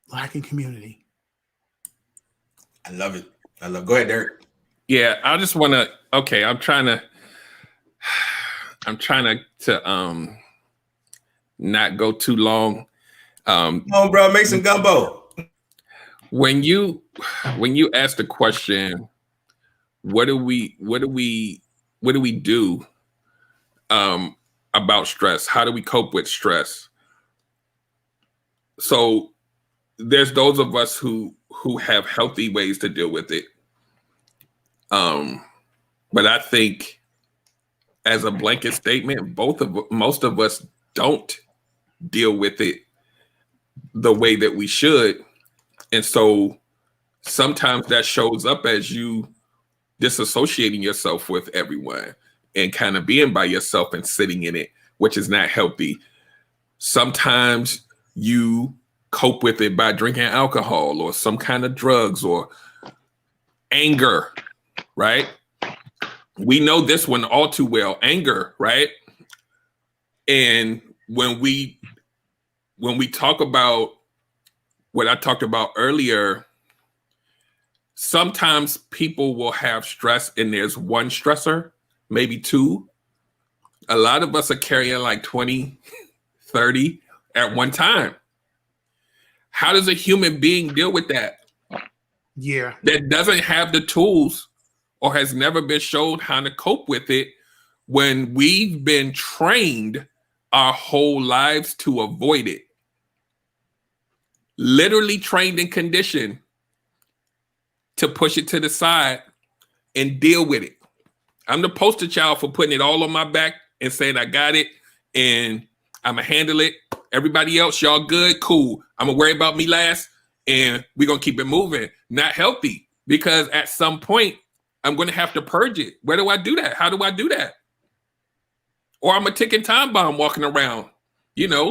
I love it. Go ahead, Derek. Yeah, I just want to. Okay, I'm trying to not go too long. Come on, bro, make some gumbo. When you ask the question, what do we do about stress? How do we cope with stress? So there's those of us who have healthy ways to deal with it. But I think as a blanket statement, most of us don't deal with it the way that we should. And so sometimes that shows up as you disassociating yourself with everyone and kind of being by yourself and sitting in it, which is not healthy. Sometimes you cope with it by drinking alcohol or some kind of drugs or anger, right? We know this one all too well, anger, right? And when we talk about what I talked about earlier, sometimes people will have stress and there's one stressor, maybe two. A lot of us are carrying like 20, 30 at one time. How does a human being deal with that? Yeah. That doesn't have the tools or has never been shown how to cope with it when we've been trained our whole lives to avoid it. Literally trained and conditioned to push it to the side and deal with it. I'm the poster child for putting it all on my back and saying I got it and I'm gonna handle it. Everybody else, y'all good, cool. I'm gonna worry about me last and we're gonna keep it moving. Not healthy, because at some point I'm gonna have to purge it. Where do I do that? How do I do that? Or I'm a ticking time bomb walking around,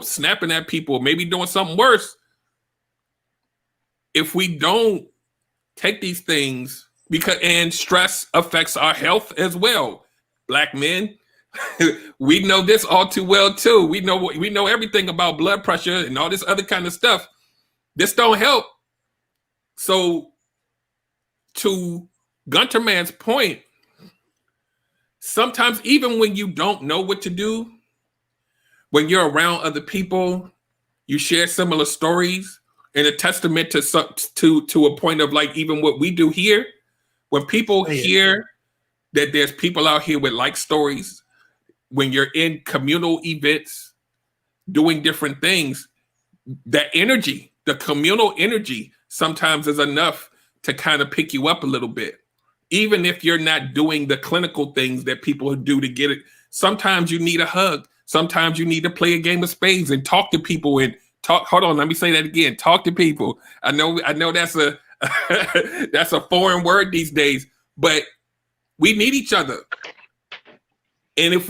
snapping at people, maybe doing something worse. If we don't take these things and stress affects our health as well. Black men, we know this all too well too. We know everything about blood pressure and all this other kind of stuff. This don't help. So to Gunter Man's point, sometimes even when you don't know what to do, when you're around other people, you share similar stories, and a testament to a point of like even what we do here. When people hear that there's people out here with like stories, when you're in communal events, doing different things, that energy, the communal energy, sometimes is enough to kind of pick you up a little bit. Even if you're not doing the clinical things that people do to get it, sometimes you need a hug. Sometimes you need to play a game of spades and talk to people and talk. Hold on, let me say that again. Talk to people. I know that's a that's a foreign word these days, but we need each other. And if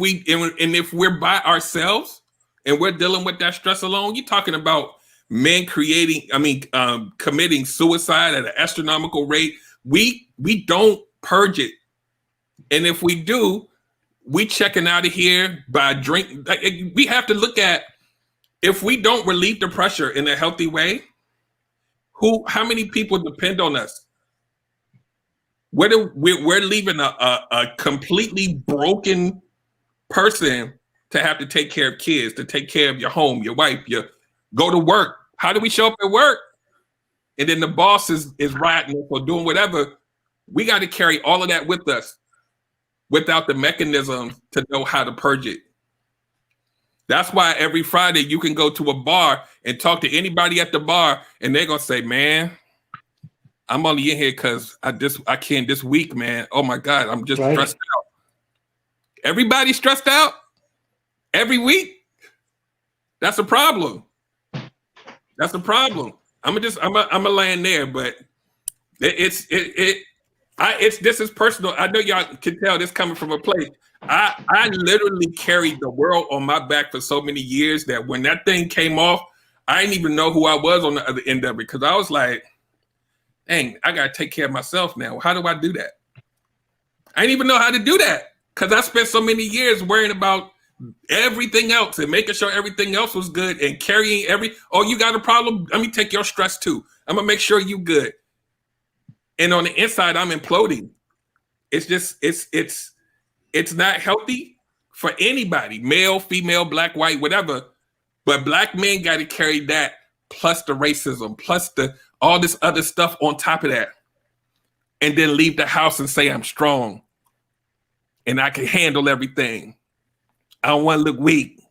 we're by ourselves and we're dealing with that stress alone, you're talking about men committing suicide at an astronomical rate. We don't purge it. And if we do, we checking out of here by drink. We have to look at, if we don't relieve the pressure in a healthy way, how many people depend on us? We're leaving a completely broken person to have to take care of kids, to take care of your home, your wife, go to work. How do we show up at work? And then the boss is rioting or doing whatever. We got to carry all of that with us without the mechanism to know how to purge it. That's why every Friday you can go to a bar and talk to anybody at the bar, and they're gonna say, "Man, I'm only in here because I can't this week, man. Oh my God, I'm just stressed out." Everybody's stressed out every week. That's a problem. That's the problem. I'm a land there, but this is personal. I know y'all can tell this coming from a place. I literally carried the world on my back for so many years that when that thing came off, I didn't even know who I was on the other end of it, because I was like, dang, I gotta take care of myself now. How do I do that? I didn't even know how to do that because I spent so many years worrying about everything else and making sure everything else was good and carrying you got a problem? Let me take your stress too. I'm gonna make sure you good. And on the inside, I'm imploding. It's just, it's not healthy for anybody, male, female, black, white, whatever. But black men got to carry that, plus the racism, plus all this other stuff on top of that. And then leave the house and say, I'm strong and I can handle everything. I don't want to look weak.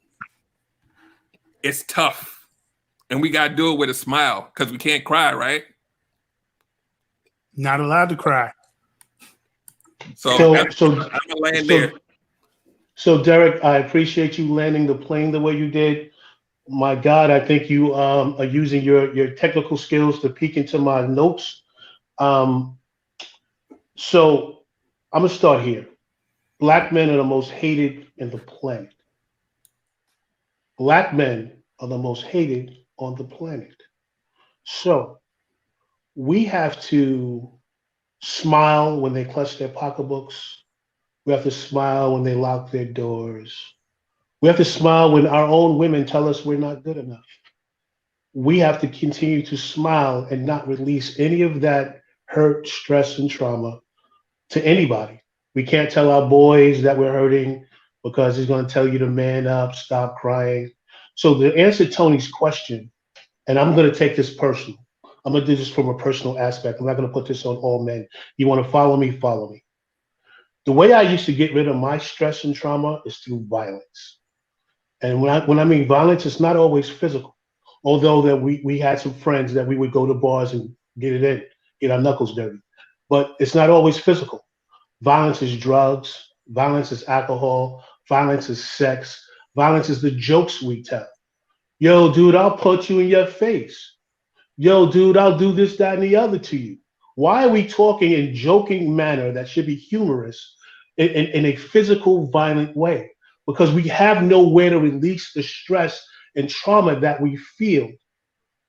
It's tough. And we got to do it with a smile because we can't cry, right? Not allowed to cry. So I'm gonna land there. So Derek, I appreciate you landing the plane the way you did. My God, I think you are using your technical skills to peek into my notes. So I'm gonna start here. Black men are the most hated in the planet. Black men are the most hated on the planet. So we have to smile when they clutch their pocketbooks. We have to smile when they lock their doors. We have to smile when our own women tell us we're not good enough. We have to continue to smile and not release any of that hurt, stress, and trauma to anybody. We can't tell our boys that we're hurting because he's going to tell you to man up, stop crying. So to answer Tony's question, and I'm going to take this personal. I'm going to do this from a personal aspect. I'm not going to put this on all men. You want to follow me? Follow me. The way I used to get rid of my stress and trauma is through violence. And when I mean violence, it's not always physical. Although that we had some friends that we would go to bars and get our knuckles dirty. But it's not always physical. Violence is drugs. Violence is alcohol. Violence is sex. Violence is the jokes we tell. Yo, dude, I'll punch you in your face. Yo, dude, I'll do this, that, and the other to you. Why are we talking in joking manner that should be humorous in a physical, violent way? Because we have nowhere to release the stress and trauma that we feel.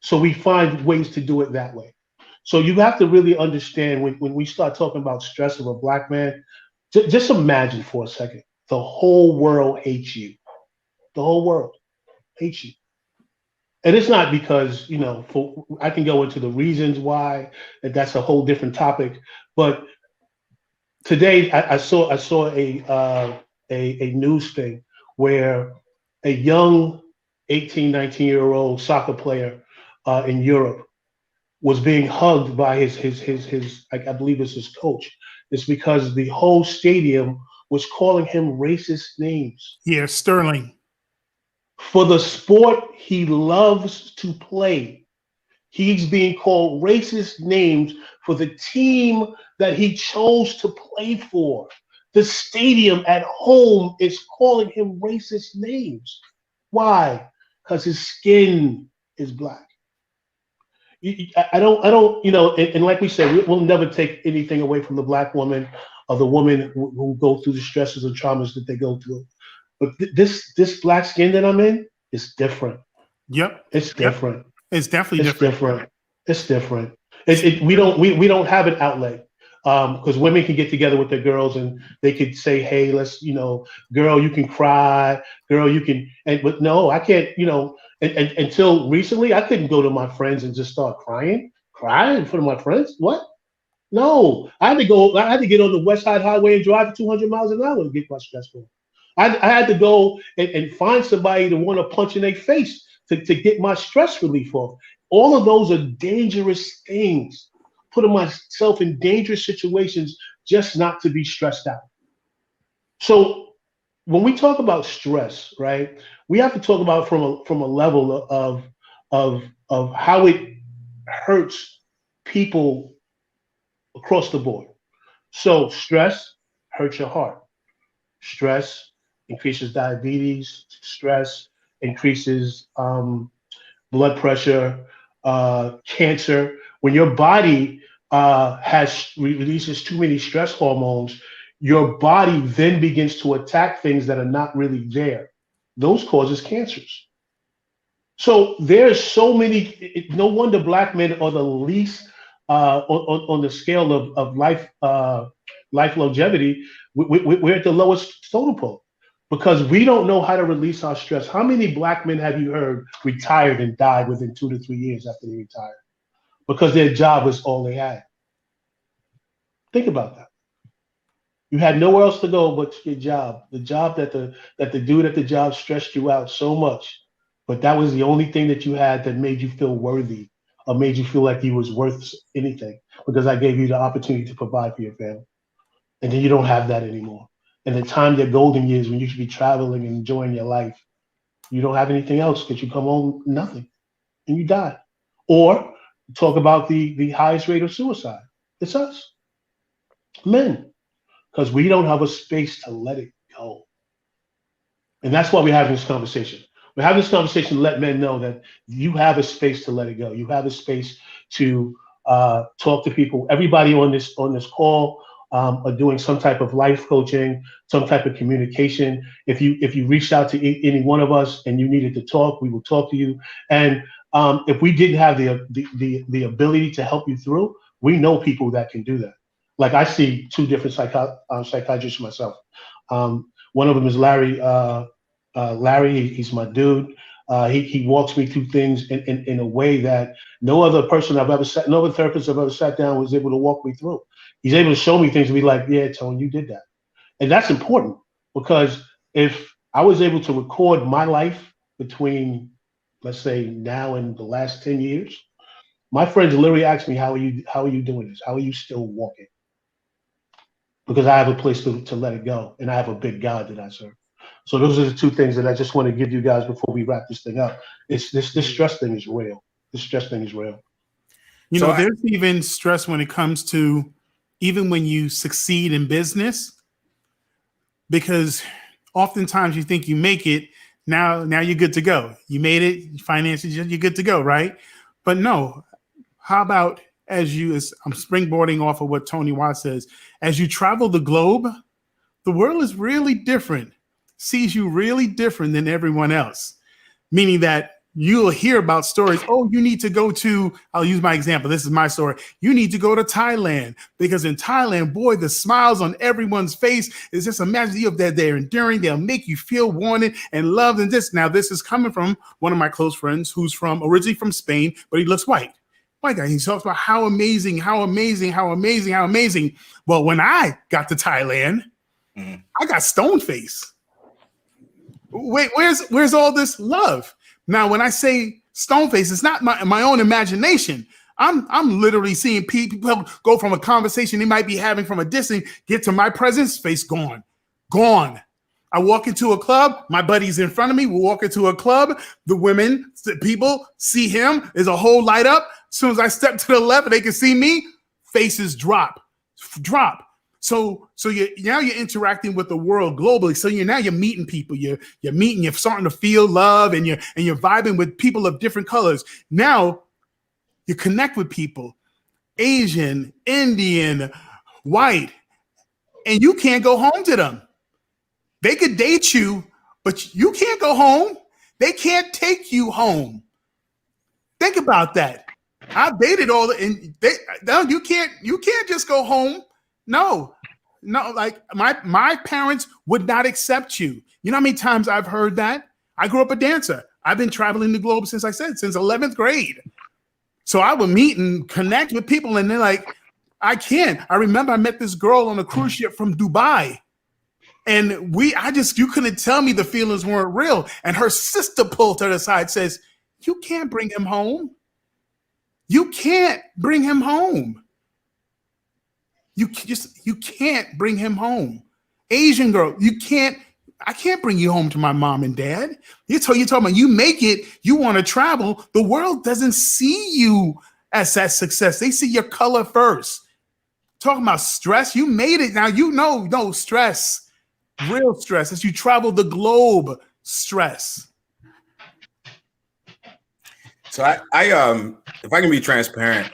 So we find ways to do it that way. So you have to really understand when we start talking about stress of a black man, just imagine for a second, the whole world hates you. The whole world hates you. And it's not because, I can go into the reasons why, and that's a whole different topic. But today I saw a news thing where a young 18, 19-year-old soccer player in Europe was being hugged by his I believe it's his coach. It's because the whole stadium was calling him racist names Yeah, Sterling. for the sport he loves to play. He's being called racist names for the team that he chose to play for. The stadium at home is calling him racist names. Why? Because his skin is black. I don't, and like we said, we'll never take anything away from the black woman or the woman who go through the stresses and traumas that they go through. But this black skin that I'm in is different. Yep. It's different. It's definitely It's different. different. It's different. We don't have an outlet because women can get together with their girls and they could say, hey, let's, girl, you can cry, girl, you can, but no, I can't, and until recently, I couldn't go to my friends and just start cry in front of my friends. What? No, I had to get on the West Side Highway and drive 200 miles an hour to get my stress off. I had to go and find somebody to want to punch in their face to get my stress relief off. All of those are dangerous things, putting myself in dangerous situations just not to be stressed out. So when we talk about stress, right, we have to talk about from a level of how it hurts people across the board. So stress hurts your heart. Stress increases diabetes. Stress increases blood pressure, cancer. When your body releases too many stress hormones, your body then begins to attack things that are not really there. Those causes cancers. So there's so many. No wonder black men are the least on the scale of life longevity. We're at the lowest totem pole because we don't know how to release our stress. How many black men have you heard retired and died within 2 to 3 years after they retired because their job was all they had? Think about that. You had nowhere else to go but your job. The job that the dude at the job stressed you out so much, but that was the only thing that you had that made you feel worthy or made you feel like you was worth anything because I gave you the opportunity to provide for your family. And then you don't have that anymore. And the time, their golden years when you should be traveling and enjoying your life, you don't have anything else because you come home nothing and you die. Or talk about the highest rate of suicide. It's us, men, because we don't have a space to let it go. And that's why we're having this conversation. We're having this conversation to let men know that you have a space to let it go. You have a space to talk to people. Everybody on this call are doing some type of life coaching, some type of communication. If you reached out to any one of us and you needed to talk, we will talk to you. And if we didn't have the ability to help you through, we know people that can do that. Like I see two different psychiatrists myself. One of them is Larry. Larry, he's my dude. He walks me through things in a way that no other therapist I've ever sat down was able to walk me through. He's able to show me things and be like, yeah, Tone, you did that. And that's important because if I was able to record my life between, let's say, now and the last 10 years, my friends literally ask me, how are you doing this? How are you still walking? Because I have a place to let it go. And I have a big God that I serve. So those are the two things that I just want to give you guys before we wrap this thing up. It's this stress thing is real. This stress thing is real. There's even stress when it comes to even when you succeed in business, because oftentimes you think you make it, now you're good to go. You made it, finances, you're good to go, right? But no, how about as I'm springboarding off of what Tony Watts says, as you travel the globe, the world is really different, sees you really different than everyone else. Meaning that you'll hear about stories. Oh, you need to go to, I'll use my example. This is my story. You need to go to Thailand because in Thailand, boy, the smiles on everyone's face is just imagine you that they're enduring. They'll make you feel wanted and loved. And this, now this is coming from one of my close friends who's originally from Spain, but he looks white. White guy. He talks about how amazing, how amazing, how amazing, how amazing. Well, when I got to Thailand, I got stone face. Wait, where's all this love? Now, when I say stone face, it's not my own imagination. I'm literally seeing people go from a conversation they might be having from a distance, get to my presence, face gone. I walk into a club, my buddy's in front of me. We walk into a club, the people see him, there's a whole light up. As soon as I step to the left, they can see me, faces drop. So now you're interacting with the world globally. So you're meeting people. You're starting to feel love, and you're vibing with people of different colors. Now you connect with people, Asian, Indian, white, and you can't go home to them. They could date you, but you can't go home. They can't take you home. Think about that. I've dated you can't just go home. No, like my parents would not accept you. You know how many times I've heard that? I grew up a dancer. I've been traveling the globe since 11th grade. So I would meet and connect with people, and they're like, I can't. I remember I met this girl on a cruise ship from Dubai, and you couldn't tell me the feelings weren't real. And her sister pulled her to the side, says, "You can't bring him home. You can't bring him home. You can't bring him home. Asian girl, I can't bring you home to my mom and dad. You're talking about you make it, you want to travel. The world doesn't see you as that success. They see your color first. Talking about stress, you made it. Now no stress, real stress as you travel the globe, stress." So I if I can be transparent,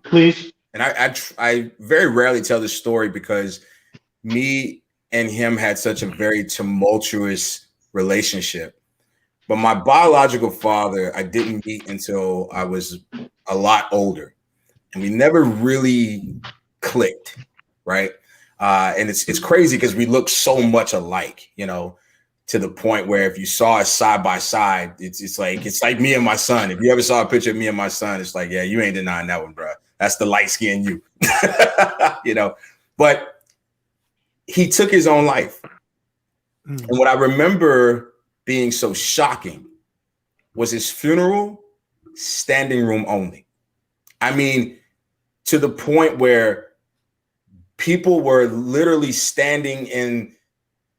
Please. and I very rarely tell this story because me and him had such a very tumultuous relationship. But my biological father, I didn't meet until I was a lot older, and we never really clicked, right? And it's crazy because we look so much alike, to the point where if you saw us side by side, it's like me and my son. If you ever saw a picture of me and my son, it's like, yeah, you ain't denying that one, bro. That's the light skin you, But he took his own life. And what I remember being so shocking was his funeral, standing room only. I mean, to the point where people were literally standing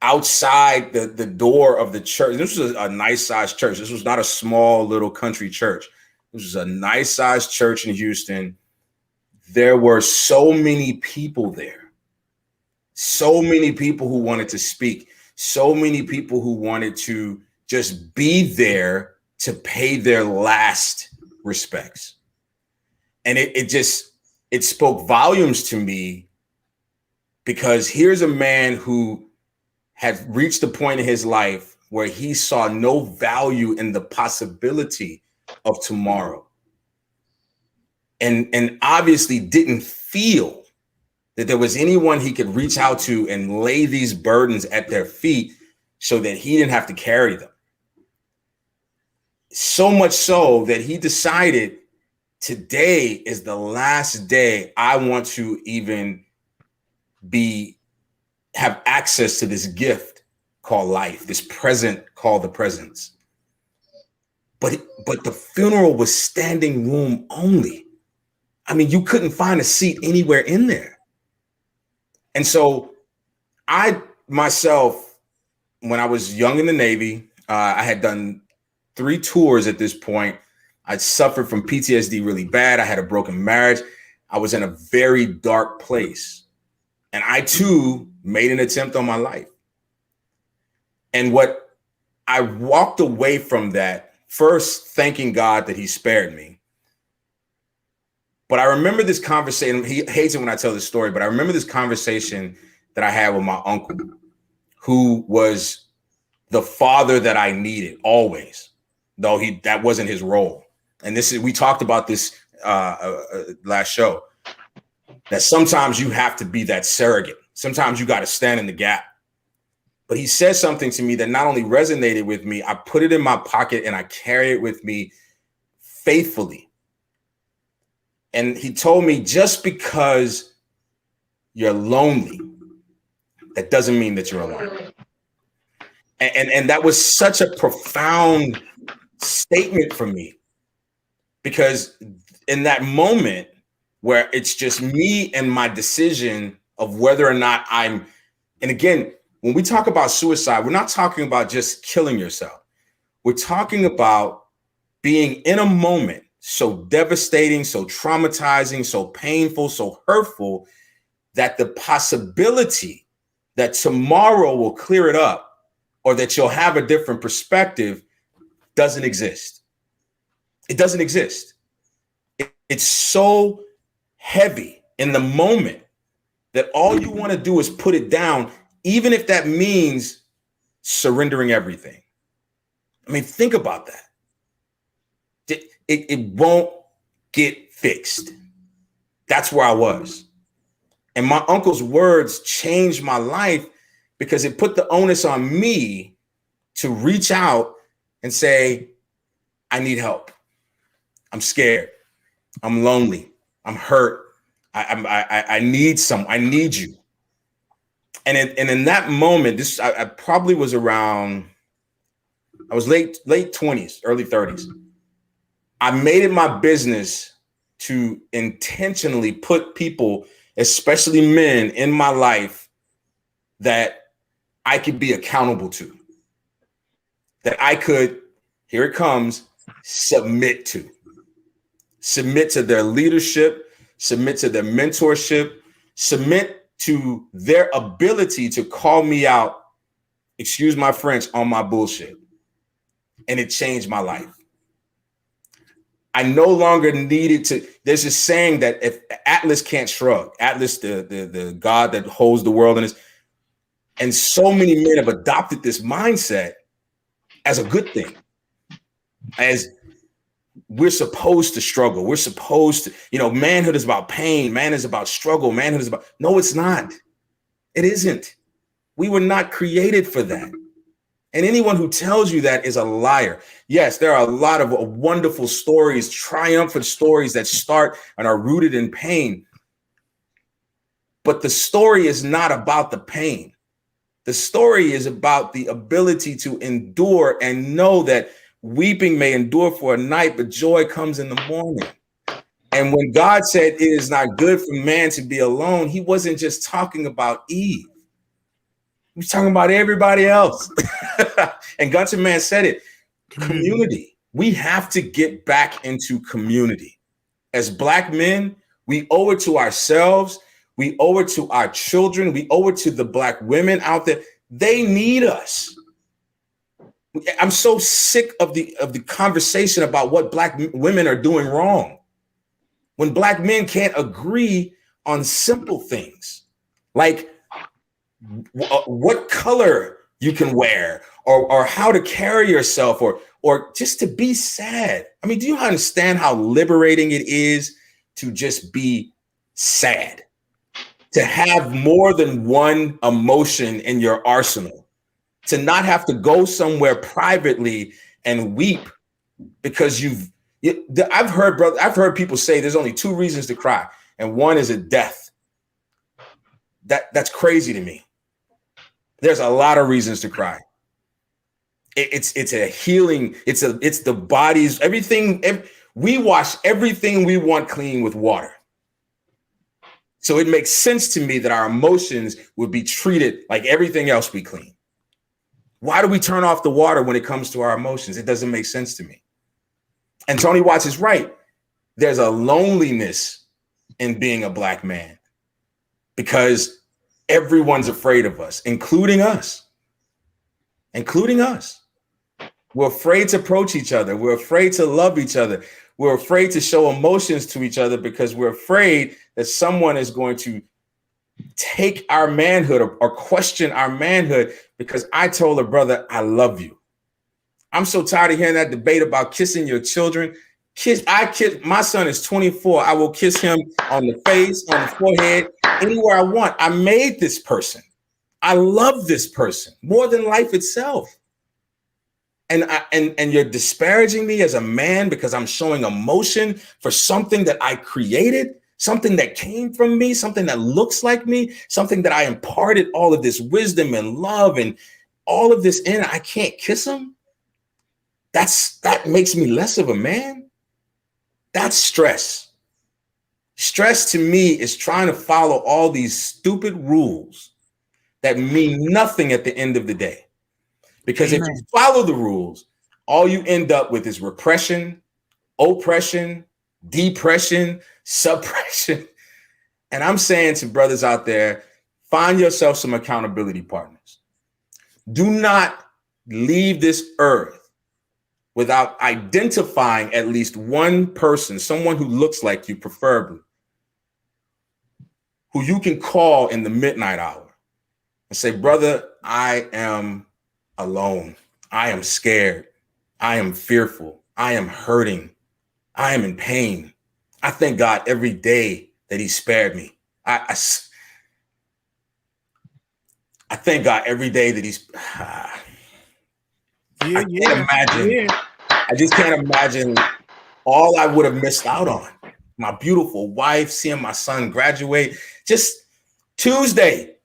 outside the door of the church. This was a nice sized church. This was not a small little country church. This was a nice sized church in Houston. There were so many people there. So many people who wanted to speak. So many people who wanted to just be there to pay their last respects. And it spoke volumes to me, because here's a man who had reached a point in his life where he saw no value in the possibility of tomorrow. And obviously didn't feel that there was anyone he could reach out to and lay these burdens at their feet so that he didn't have to carry them. So much so that he decided, today is the last day I want to even have access to this gift called life, this present called the presence. But the funeral was standing room only. I mean, you couldn't find a seat anywhere in there. And so I myself, when I was young in the Navy, I had done 3 tours at this point. I suffered from PTSD really bad. I had a broken marriage. I was in a very dark place. And I too made an attempt on my life. And what I walked away from that, first thanking God that he spared me. But I remember this conversation. He hates it when I tell this story, but I remember this conversation that I had with my uncle, who was the father that I needed always. though that wasn't his role. And we talked about this last show, that sometimes you have to be that surrogate. Sometimes you got to stand in the gap. But he said something to me that not only resonated with me, I put it in my pocket and I carry it with me faithfully. And he told me, just because you're lonely, that doesn't mean that you're alone. And that was such a profound statement for me, because in that moment where it's just me and my decision of whether or not and again, when we talk about suicide, we're not talking about just killing yourself. We're talking about being in a moment so devastating, so traumatizing, so painful, so hurtful, that the possibility that tomorrow will clear it up or that you'll have a different perspective doesn't exist. It doesn't exist. It's so heavy in the moment that all you want to do is put it down, even if that means surrendering everything. I mean, think about that. It won't get fixed. That's where I was. And my uncle's words changed my life, because it put the onus on me to reach out and say, I need help. I'm scared. I'm lonely. I'm hurt. I need you. And in that moment, I probably was around, I was late 20s, early 30s. I made it my business to intentionally put people, especially men, in my life that I could be accountable to, that I could, here it comes, submit to their leadership, submit to their mentorship, submit to their ability to call me out, excuse my French, on my bullshit. And it changed my life. I no longer needed to, there's this saying that if Atlas can't shrug, Atlas, the God that holds the world in his, and so many men have adopted this mindset as a good thing, as we're supposed to struggle. We're supposed to, manhood is about pain. Man is about struggle. Manhood is about, no, it's not. It isn't. We were not created for that. And anyone who tells you that is a liar. Yes, there are a lot of wonderful stories, triumphant stories that start and are rooted in pain. But the story is not about the pain. The story is about the ability to endure and know that weeping may endure for a night, but joy comes in the morning. And when God said it is not good for man to be alone, he wasn't just talking about Eve. He was talking about everybody else. And Gunter Man said it, community. We have to get back into community. As Black men, we owe it to ourselves. We owe it to our children. We owe it to the Black women out there. They need us. I'm so sick of the conversation about what Black women are doing wrong. When Black men can't agree on simple things like what color you can wear, or how to carry yourself, or just to be sad. I mean, do you understand how liberating it is to just be sad? To have more than one emotion in your arsenal, to not have to go somewhere privately and weep because I've heard people say there's only two reasons to cry, and one is a death. That's crazy to me. There's a lot of reasons to cry. It's a healing. It's the body's everything. We wash everything we want clean with water. So it makes sense to me that our emotions would be treated like everything else we clean. Why do we turn off the water when it comes to our emotions? It doesn't make sense to me. And Tony Watts is right. There's a loneliness in being a Black man because everyone's afraid of us, including us. We're afraid to approach each other. We're afraid to love each other. We're afraid to show emotions to each other because we're afraid that someone is going to take our manhood or question our manhood because I told a brother, I love you. I'm so tired of hearing that debate about kissing your children. My son is 24. I will kiss him on the face, on the forehead, anywhere I want. I made this person. I love this person more than life itself. And you're disparaging me as a man because I'm showing emotion for something that I created, something that came from me, something that looks like me, something that I imparted all of this wisdom and love and all of this in. I can't kiss him. That makes me less of a man. That's stress. Stress to me is trying to follow all these stupid rules that mean nothing at the end of the day. Because if you follow the rules, all you end up with is repression, oppression, depression, suppression. And I'm saying to brothers out there, find yourself some accountability partners. Do not leave this earth without identifying at least one person, someone who looks like you, preferably, who you can call in the midnight hour and say, brother, I am alone. I am scared. I am fearful. I am hurting. I am in pain. I thank God every day that he spared me. I thank God every day that he's, I can't imagine. I just can't imagine all I would have missed out on. My beautiful wife, seeing my son graduate, just Tuesday.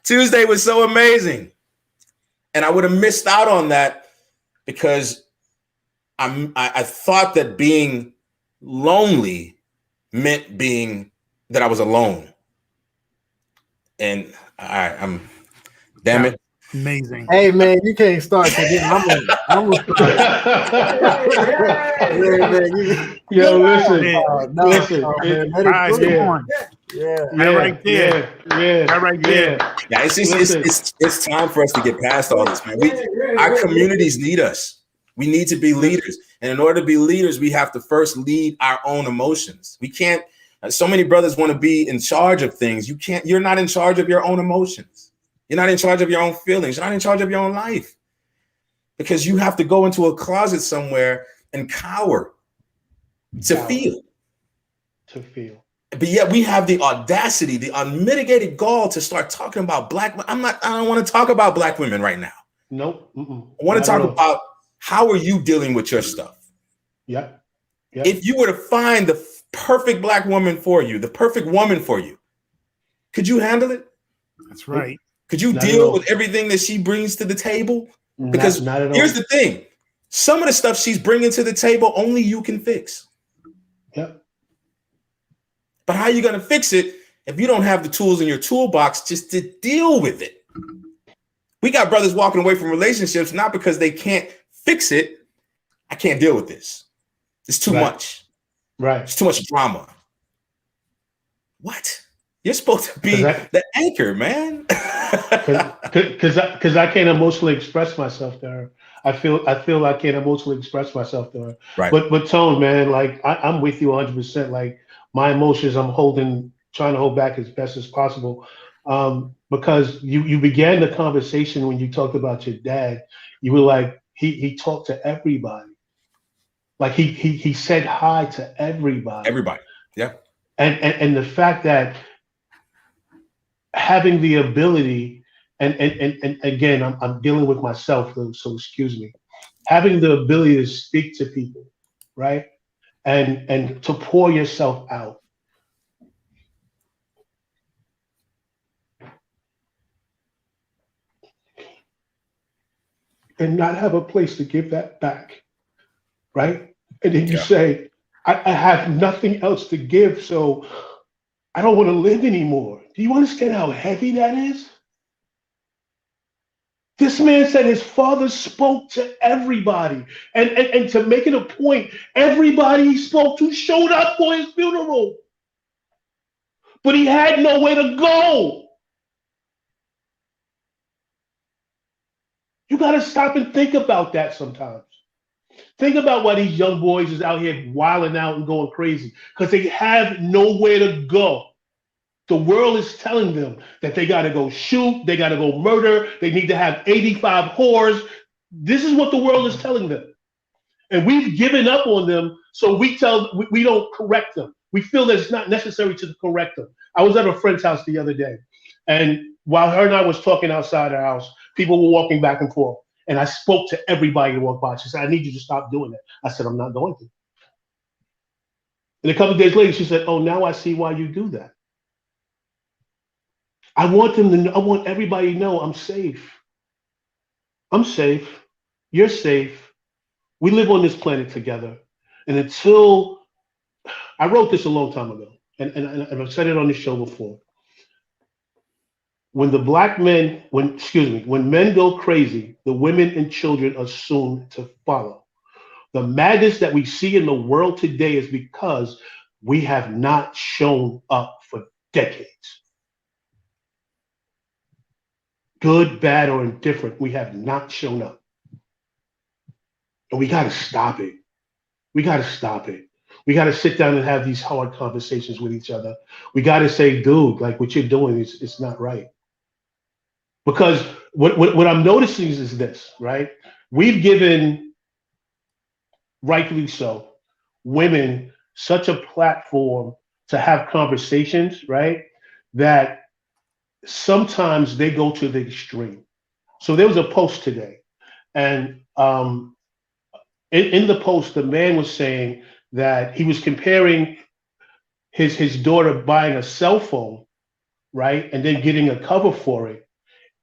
Tuesday was so amazing. And I would have missed out on that because I thought that being lonely meant that I was alone. And damn it. Amazing. Hey man, you can't start today. I'm gonna start. Yo, listen. Right there. Yeah, it's time for us to get past all this, man. Our communities need us. We need to be leaders. And in order to be leaders, we have to first lead our own emotions. We can't, so many brothers want to be in charge of things. You're not in charge of your own emotions. You're not in charge of your own feelings. You're not in charge of your own life. Because you have to go into a closet somewhere and cower to feel. But yet we have the audacity, the unmitigated gall to start talking about black. I don't want to talk about black women right now. Nope. I want to talk about how are you dealing with your stuff? Yep. If you were to find the perfect black woman for you, the perfect woman for you, could you handle it? That's right. Could you deal with everything that she brings to the table? Because here's the thing. Some of the stuff she's bringing to the table, only you can fix. Yep. But how are you going to fix it if you don't have the tools in your toolbox just to deal with it? We got brothers walking away from relationships, not because they can't fix it. I can't deal with this. It's too much. Right. It's too much drama. What? You're supposed to be the anchor, man. Because I can't emotionally express myself to her. I feel I can't emotionally express myself to her. Right. But Tone, man, like I'm with you 100%. Like my emotions, I'm trying to hold back as best as possible. Because you began the conversation when you talked about your dad. You were like, he talked to everybody. Like he said hi to everybody. Everybody. Yeah. And the fact that having the ability, and again, I'm dealing with myself, so excuse me. Having the ability to speak to people, right? And to pour yourself out. And not have a place to give that back, right? And then you say, I have nothing else to give, so I don't want to live anymore. Do you understand how heavy that is? This man said his father spoke to everybody. And to make it a point, everybody he spoke to showed up for his funeral. But he had nowhere to go. You got to stop and think about that sometimes. Think about why these young boys is out here wilding out and going crazy, because they have nowhere to go. The world is telling them that they got to go shoot, they got to go murder, they need to have 85 whores. This is what the world is telling them. And we've given up on them, so we don't correct them. We feel that it's not necessary to correct them. I was at a friend's house the other day, and while her and I was talking outside our house, people were walking back and forth. And I spoke to everybody that walked by. She said, I need you to stop doing that. I said, I'm not going to. And a couple of days later, she said, oh, now I see why you do that. I want everybody to know I'm safe. I'm safe. You're safe. We live on this planet together. And until I wrote this a long time ago, and I've said it on this show before. When men go crazy, the women and children are soon to follow. The madness that we see in the world today is because we have not shown up for decades. Good, bad, or indifferent, we have not shown up. And we got to stop it. We got to stop it. We got to sit down and have these hard conversations with each other. We got to say, dude, like what you're doing it's not right. Because what I'm noticing is this, right? We've given, rightfully so, women such a platform to have conversations, right? That sometimes they go to the extreme. So there was a post today, and in the post, the man was saying that he was comparing his daughter buying a cell phone, right? And then getting a cover for it.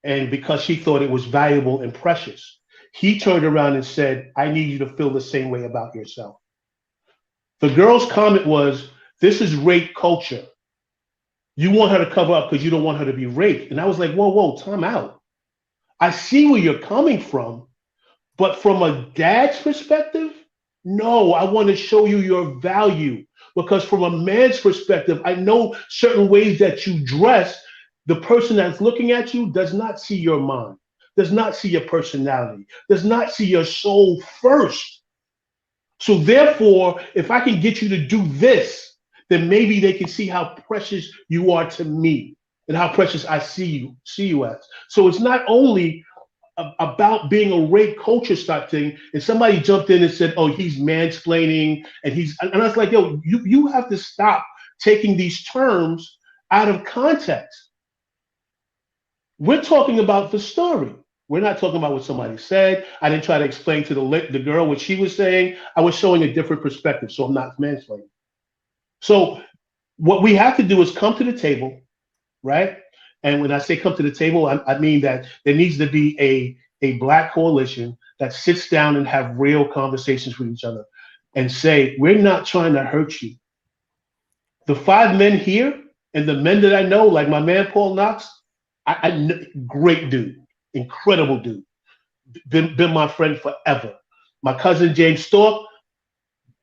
And because she thought it was valuable and precious, he turned around and said, I need you to feel the same way about yourself. The girl's comment was, this is rape culture. You want her to cover up because you don't want her to be raped. And I was like, whoa, time out. I see where you're coming from, but from a dad's perspective, no, I want to show you your value. Because from a man's perspective, I know certain ways that you dress, the person that's looking at you does not see your mind, does not see your personality, does not see your soul first. So therefore, if I can get you to do this, then maybe they can see how precious you are to me and how precious I see you as. So it's not only about being a rape culture type thing. And somebody jumped in and said, oh, he's mansplaining, and I was like, yo, you have to stop taking these terms out of context. We're talking about the story. We're not talking about what somebody said. I didn't try to explain to the girl what she was saying. I was showing a different perspective, so I'm not mansplaining. So what we have to do is come to the table, right? And when I say come to the table, I mean that there needs to be a Black coalition that sits down and have real conversations with each other and say, we're not trying to hurt you. The 5 men here and the men that I know, like my man Paul Knox, I great dude, incredible dude, been my friend forever. My cousin James Stork,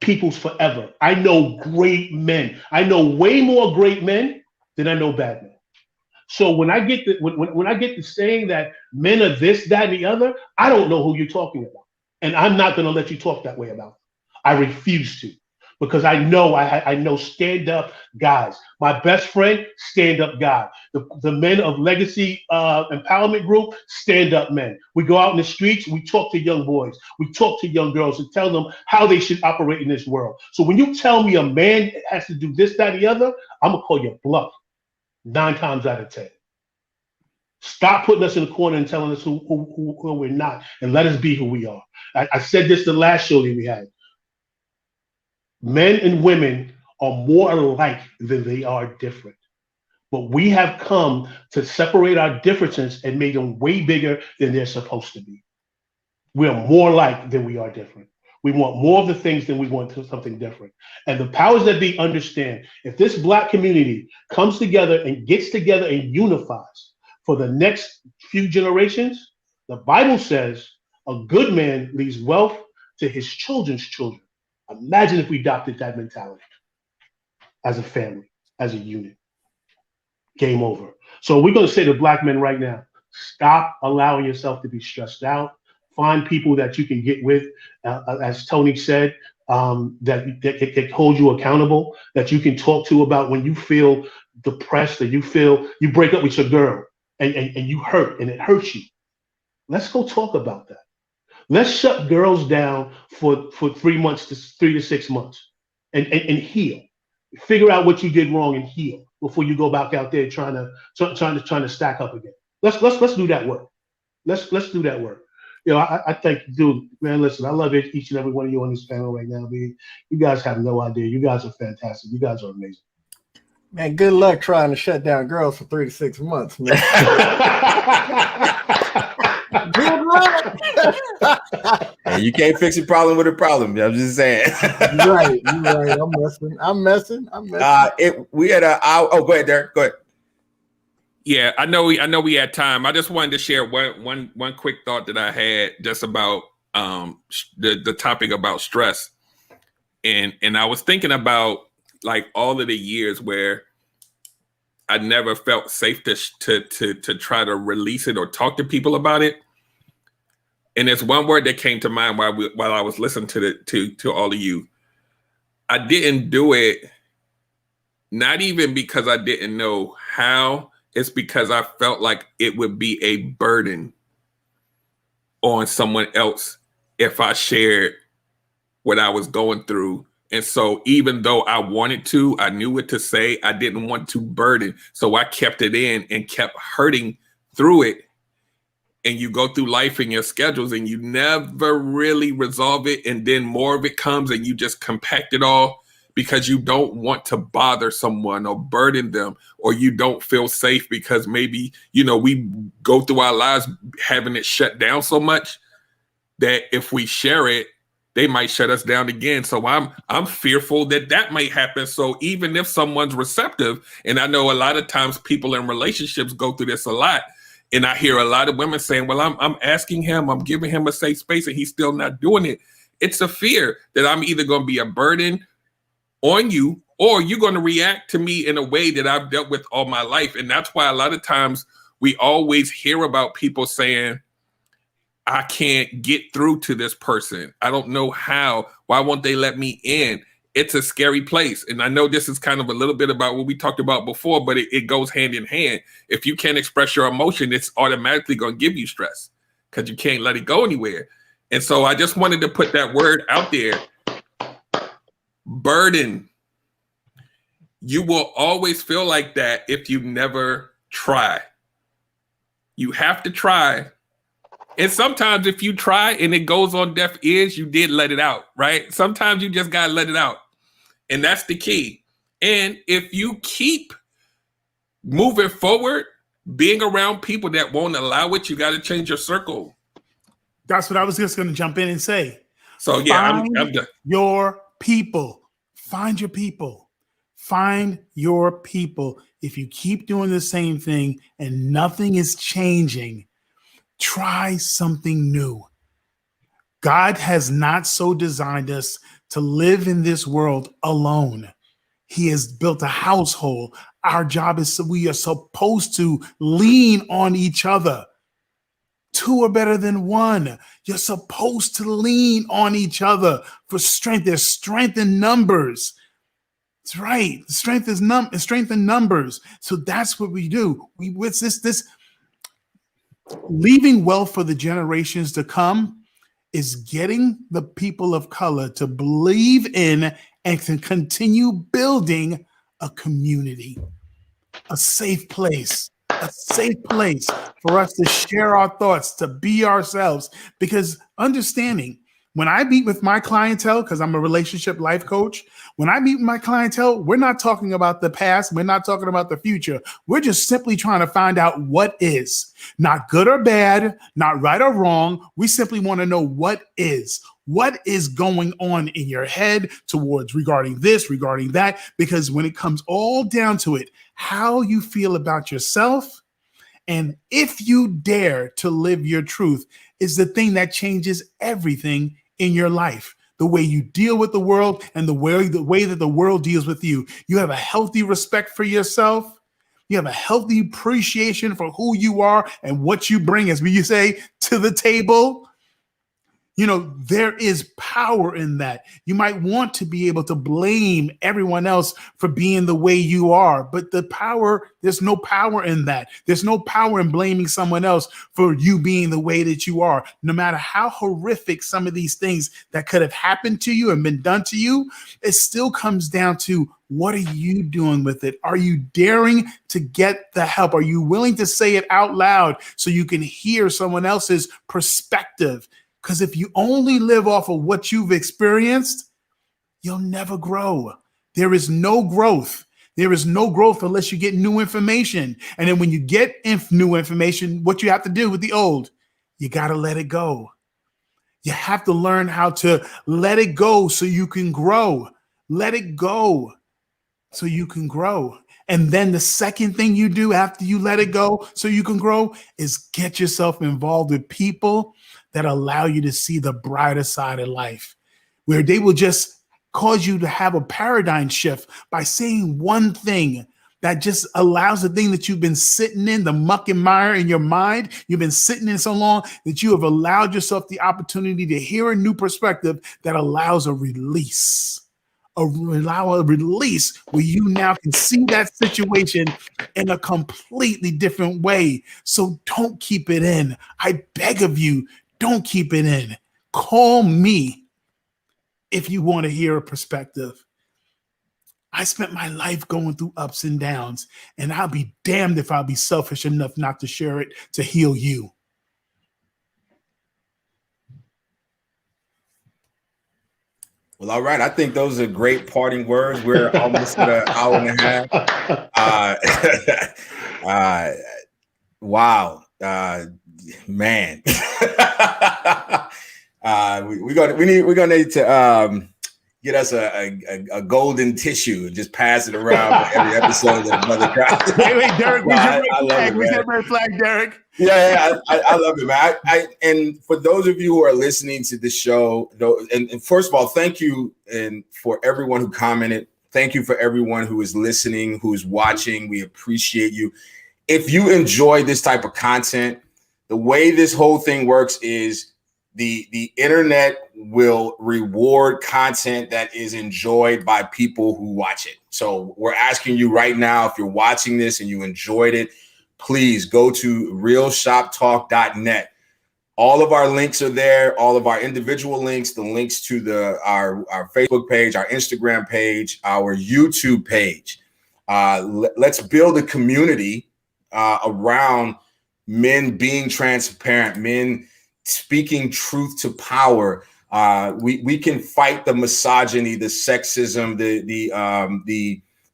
people's forever. I know great men. I know way more great men than I know bad men. So when I get when I get to saying that men are this, that, and the other, I don't know who you're talking about, and I'm not going to let you talk that way about them. I refuse to. Because I know stand-up guys. My best friend, stand-up guy. The men of Legacy Empowerment Group, stand-up men. We go out in the streets, we talk to young boys, we talk to young girls and tell them how they should operate in this world. So when you tell me a man has to do this, that, and the other, I'm gonna call you bluff 9 times out of 10. Stop putting us in the corner and telling us who we're not, and let us be who we are. I said this the last show that we had. Men and women are more alike than they are different. But we have come to separate our differences and make them way bigger than they're supposed to be. We are more alike than we are different. We want more of the things than we want something different. And the powers that be understand, if this Black community comes together and gets together and unifies for the next few generations, the Bible says a good man leaves wealth to his children's children. Imagine if we adopted that mentality as a family, as a unit. Game over. So we're going to say to Black men right now, stop allowing yourself to be stressed out. Find people that you can get with, as Tony said, that hold you accountable, that you can talk to about when you feel depressed or you feel you break up with your girl and you hurt and it hurts you. Let's go talk about that. Let's shut girls down for 3 months to 3 to 6 months and heal. Figure out what you did wrong and heal before you go back out there trying to stack up again. Let's do that work. Let's do that work. I think, dude, man, listen, I love each and every one of you on this panel right now, man. You guys have no idea. You guys are fantastic. You guys are amazing. Man, good luck trying to shut down girls for 3 to 6 months, man. Good luck. And you can't fix a problem with a problem. I'm just saying. You're right. I'm messing. We had go ahead, Derek. Go ahead. Yeah, I know we had time. I just wanted to share one quick thought that I had just about the topic about stress. And I was thinking about like all of the years where I never felt safe to try to release it or talk to people about it. And there's one word that came to mind while I was listening to all of you. I didn't do it, not even because I didn't know how. It's because I felt like it would be a burden on someone else if I shared what I was going through. And so even though I wanted to, I knew what to say, I didn't want to burden. So I kept it in and kept hurting through it. And you go through life in your schedules and you never really resolve it. And then more of it comes and you just compact it all because you don't want to bother someone or burden them, or you don't feel safe because maybe, we go through our lives having it shut down so much that if we share it, they might shut us down again. So I'm fearful that might happen. So even if someone's receptive, and I know a lot of times people in relationships go through this a lot, and I hear a lot of women saying, well, I'm asking him, I'm giving him a safe space, and he's still not doing it. It's a fear that I'm either going to be a burden on you, or you're going to react to me in a way that I've dealt with all my life. And that's why a lot of times we always hear about people saying, I can't get through to this person. I don't know how. Why won't they let me in? It's a scary place. And I know this is kind of a little bit about what we talked about before, but it goes hand in hand. If you can't express your emotion, it's automatically going to give you stress because you can't let it go anywhere. And so I just wanted to put that word out there. Burden. You will always feel like that if you never try. You have to try. And sometimes if you try and it goes on deaf ears, you did let it out, right? Sometimes you just got to let it out. And that's the key. And if you keep moving forward, being around people that won't allow it, you got to change your circle. That's what I was just going to jump in and say. So yeah, I'm done. Your people. Find your people. Find your people. If you keep doing the same thing and nothing is changing, try something new. God has not so designed us to live in this world alone. He has built a household. Our job is we are supposed to lean on each other. Two are better than one. You're supposed to lean on each other for strength. There's strength in numbers. That's right. Strength in numbers. So that's what we do. With this leaving wealth for the generations to come is getting the people of color to believe in and to continue building a community, a safe place for us to share our thoughts, to be ourselves. Because understanding, when I meet with my clientele, because I'm a relationship life coach, when I meet with my clientele, we're not talking about the past. We're not talking about the future. We're just simply trying to find out what is. Not good or bad, not right or wrong. We simply want to know what is. What is going on in your head towards regarding this, regarding that? Because when it comes all down to it, how you feel about yourself, and if you dare to live your truth, is the thing that changes everything in your life. The way you deal with the world and the way that the world deals with you. You have a healthy respect for yourself. You have a healthy appreciation for who you are and what you bring, as we say, to the table. You know, there is power in that. You might want to be able to blame everyone else for being the way you are, but there's no power in that. There's no power in blaming someone else for you being the way that you are. No matter how horrific some of these things that could have happened to you and been done to you, it still comes down to, what are you doing with it? Are you daring to get the help? Are you willing to say it out loud so you can hear someone else's perspective? Because if you only live off of what you've experienced, you'll never grow. There is no growth. There is no growth unless you get new information. And then when you get new information, what you have to do with the old, you got to let it go. You have to learn how to let it go so you can grow. Let it go so you can grow. And then the second thing you do after you let it go so you can grow is get yourself involved with people that allow you to see the brighter side of life, where they will just cause you to have a paradigm shift by saying one thing that just allows the thing that you've been sitting in, the muck and mire in your mind, you've been sitting in so long that you have allowed yourself the opportunity to hear a new perspective that allows a release. Allow a release where you now can see that situation in a completely different way. So don't keep it in. I beg of you, don't keep it in. Call me if you want to hear a perspective. I spent my life going through ups and downs, and I'll be damned if I'll be selfish enough not to share it to heal you. Well, all right. I think those are great parting words. We're almost at an hour and a half. Wow, man. We're gonna need to get us a golden tissue and just pass it around for every episode that Brother Cry. Wait, Derek, where's your red flag, Derek? Yeah, I love it, man. And for those of you who are listening to the show, and first of all, thank you, and for everyone who commented. Thank you for everyone who is listening, who is watching. We appreciate you. If you enjoy this type of content, the way this whole thing works is the internet will reward content that is enjoyed by people who watch it. So we're asking you right now, if you're watching this and you enjoyed it, please go to realshoptalk.net. All of our links are there, all of our individual links, the links to our Facebook page, our Instagram page, our YouTube page. Let's build a community around men being transparent, men speaking truth to power. We can fight the misogyny, the sexism,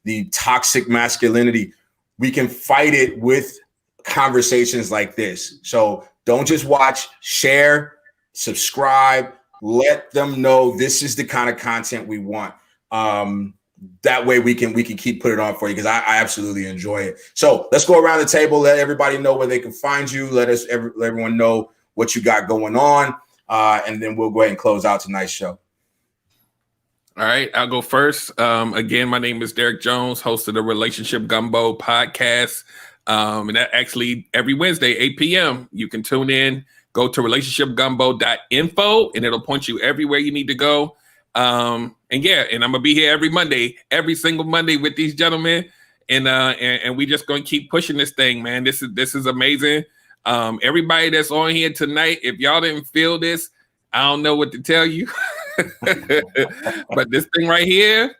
the toxic masculinity. We can fight it with conversations like this. So don't just watch, share, subscribe, let them know this is the kind of content we want. That way we can keep putting it on for you, because I absolutely enjoy it. So let's go around the table, let everybody know where they can find you. Let everyone know what you got going on. And then we'll go ahead and close out tonight's show. All right, I'll go first. Again, my name is Derek Jones, host of the Relationship Gumbo podcast. And that actually every Wednesday, 8 p.m., you can tune in, go to relationshipgumbo.info, and it'll point you everywhere you need to go. And I'm gonna be here every single Monday with these gentlemen. And we just gonna keep pushing this thing, man. This is amazing. Everybody that's on here tonight, if y'all didn't feel this, I don't know what to tell you. But this thing right here,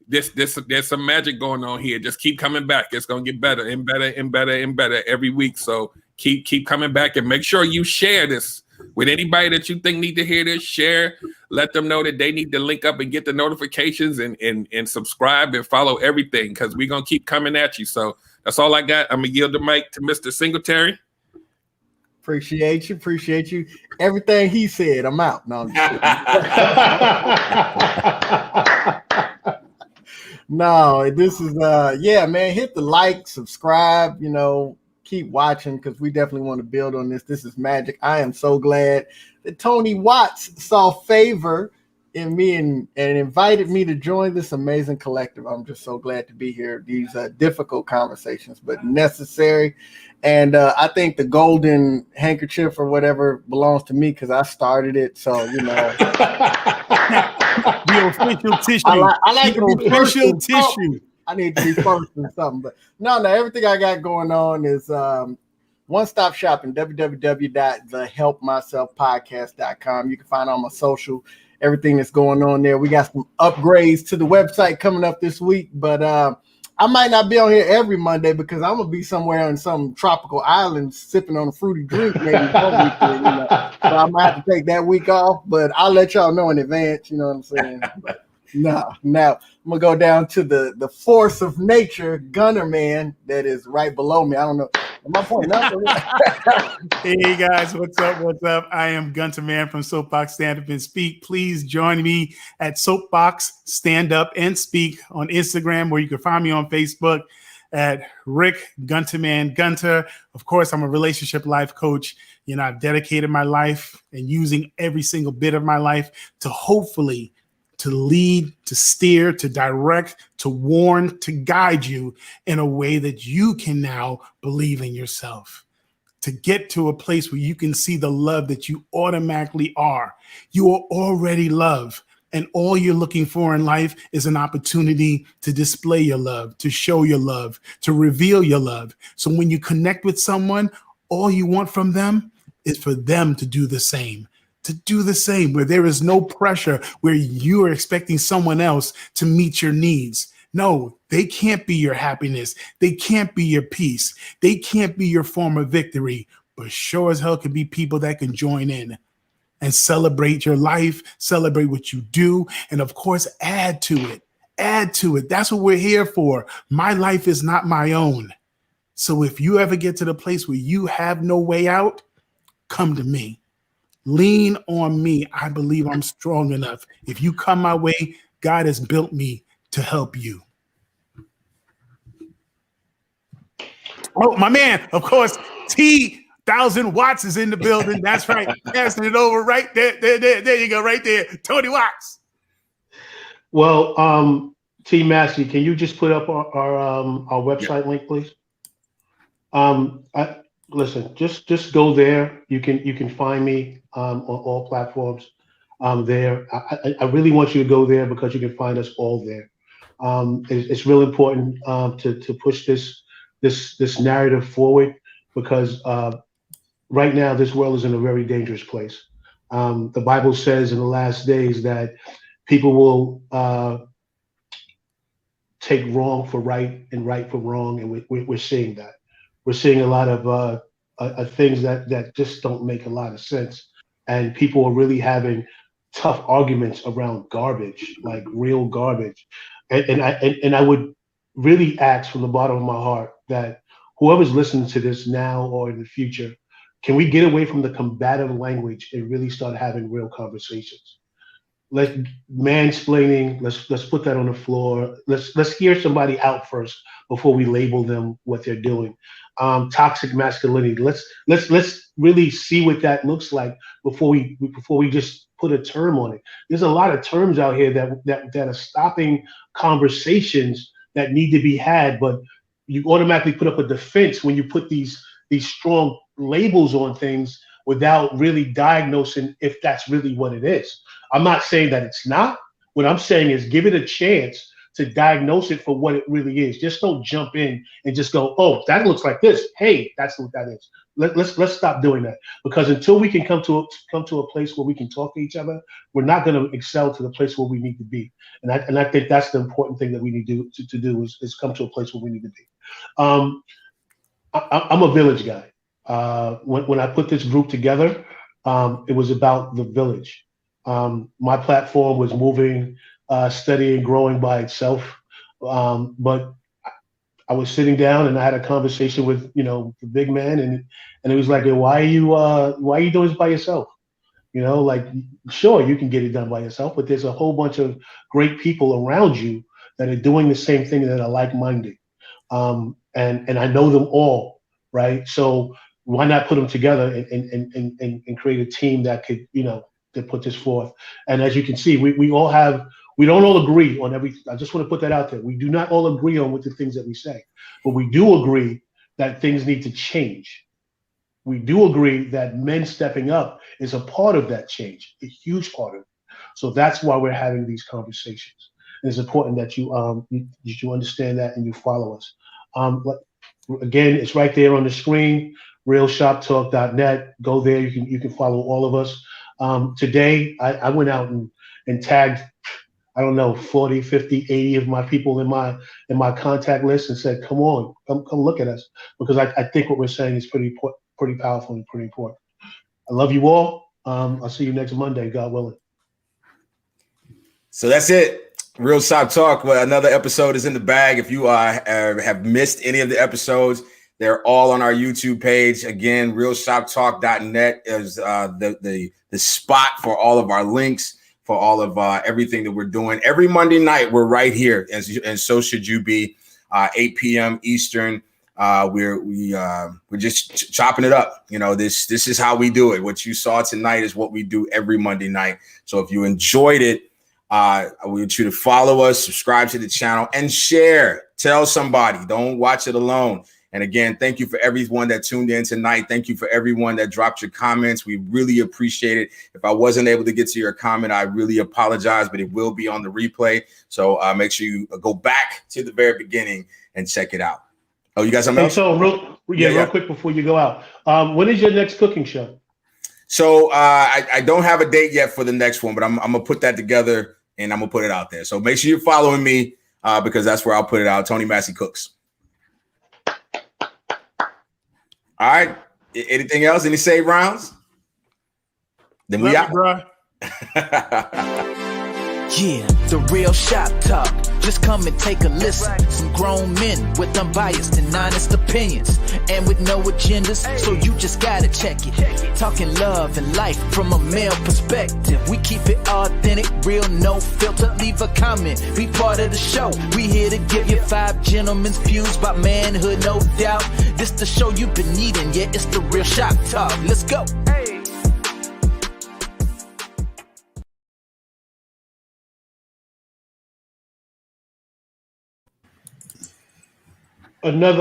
there's some magic going on here. Just keep coming back. It's gonna get better and better and better and better every week. So keep coming back, and make sure you share this with anybody that you think need to hear this. Share, let them know that they need to link up and get the notifications and subscribe and follow everything, because we're gonna keep coming at you. So that's all I got. I'm gonna yield the mic to Mr. Singletary. Appreciate you. Everything he said, I'm out. No, I'm just kidding. No, this is man, hit the like, subscribe, keep watching, because we definitely want to build on this. This is magic. I am so glad that Tony Watts saw favor in me and invited me to join this amazing collective. I'm just so glad to be here. These difficult conversations, but necessary. And I think the golden handkerchief or whatever belongs to me because I started it. So, you know. The official tissue. I like to be first official in tissue. something. I need to be first in something. But no, everything I got going on is one-stop shopping, www.thehelpmyselfpodcast.com. You can find all my social, everything that's going on there. We got some upgrades to the website coming up this week, but I might not be on here every Monday because I'm gonna be somewhere on some tropical island sipping on a fruity drink maybe one weekend, you know. So I might have to take that week off, but I'll let y'all know in advance, you know what I'm saying? But now I'm gonna go down to the force of nature, Gunner Man, that is right below me. I don't know. Am I pointing up? Hey guys, what's up? What's up? I am Gunter Man from Soapbox Stand Up and Speak. Please join me at Soapbox Stand Up and Speak on Instagram, where you can find me on Facebook at Rick Gunterman Gunter. Of course, I'm a relationship life coach. You know, I've dedicated my life and using every single bit of my life to hopefully to lead, to steer, to direct, to warn, to guide you in a way that you can now believe in yourself, to get to a place where you can see the love that you automatically are. You are already love. And all you're looking for in life is an opportunity to display your love, to show your love, to reveal your love. So when you connect with someone, all you want from them is for them to do the same. To do the same, where there is no pressure, where you are expecting someone else to meet your needs. No, they can't be your happiness. They can't be your peace. They can't be your form of victory, but sure as hell can be people that can join in and celebrate your life, celebrate what you do, and of course, add to it. Add to it. That's what we're here for. My life is not my own. So if you ever get to the place where you have no way out, come to me. Lean on me. I believe I'm strong enough. If you come my way, God has built me to help you. Oh, my man, of course, T1000 Watts is in the building. That's right. Passing it over right there. There you go, right there. Tony Watts. Well, T Massey, can you just put up our website link, please? Listen, just go there. You can find me on all platforms. There. I really want you to go there because you can find us all there. It's real important to push this narrative forward because right now this world is in a very dangerous place. The Bible says in the last days that people will take wrong for right and right for wrong, and we're seeing that. We're seeing a lot of things that just don't make a lot of sense, and people are really having tough arguments around garbage, like real garbage. And I would really ask from the bottom of my heart that whoever's listening to this now or in the future, can we get away from the combative language and really start having real conversations? Let's mansplaining. Let's put that on the floor. Let's hear somebody out first before we label them what they're doing. Toxic masculinity. Let's really see what that looks like before we just put a term on it. There's a lot of terms out here that are stopping conversations that need to be had, but you automatically put up a defense when you put these strong labels on things without really diagnosing if that's really what it is. I'm not saying that it's not. What I'm saying is give it a chance to diagnose it for what it really is. Just don't jump in and just go, oh, that looks like this. Hey, that's what that is. Let's stop doing that, because until we can come to a place where we can talk to each other, we're not going to excel to the place where we need to be. And I think that's the important thing that we need to do is come to a place where we need to be. I'm a village guy. When I put this group together, it was about the village. My platform was moving, steady and growing by itself. But I was sitting down and I had a conversation with, the big man, and it was like, why are you doing this by yourself? Like, sure, you can get it done by yourself, but there's a whole bunch of great people around you that are doing the same thing, that are like-minded. And I know them all, right? So why not put them together and create a team that could, put this forth. And as you can see, we don't all agree on everything. I just want to put that out there. We do not all agree on with the things that we say, but we do agree that things need to change. We do agree that men stepping up is a part of that change, a huge part of it. So that's why we're having these conversations. And it's important that you understand that and you follow us. Again, it's right there on the screen, realshoptalk.net. Go there. You can follow all of us. Today, I went out and tagged, I don't know, 40, 50, 80 of my people in my contact list and said, come on, come look at us. Because I think what we're saying is pretty powerful and pretty important. I love you all. I'll see you next Monday, God willing. So that's it. Real Shop Talk. Well, another episode is in the bag. If you have missed any of the episodes, they're all on our YouTube page. Again, realshoptalk.net is the spot for all of our links, for all of everything that we're doing. Every Monday night, we're right here, and so should you be. 8 p.m. Eastern. We're just chopping it up. You know, this is how we do it. What you saw tonight is what we do every Monday night. So if you enjoyed it, I want you to follow us, subscribe to the channel, and share. Tell somebody. Don't watch it alone. And again, thank you for everyone that tuned in tonight. Thank you for everyone that dropped your comments. We really appreciate it. If I wasn't able to get to your comment, I really apologize, but it will be on the replay. So make sure you go back to the very beginning and check it out. Oh, you got something else? So real quick before you go out, when is your next cooking show? So I don't have a date yet for the next one, but I'm gonna put that together and I'm gonna put it out there. So make sure you're following me because that's where I'll put it out. Tony Massey Cooks. All right. Anything else? Any save rounds? Then we out. Bro. Yeah, the Real Shop Talk. Just come and take a listen. Some grown men with unbiased and honest opinions, and with no agendas, so you just gotta check it. Talking love and life from a male perspective. We keep it authentic, real, no filter. Leave a comment, be part of the show. We here to give you 5 gentlemen's views about manhood, no doubt. This the show you've been needing, yeah, it's the Real Shop Talk. Let's go. Another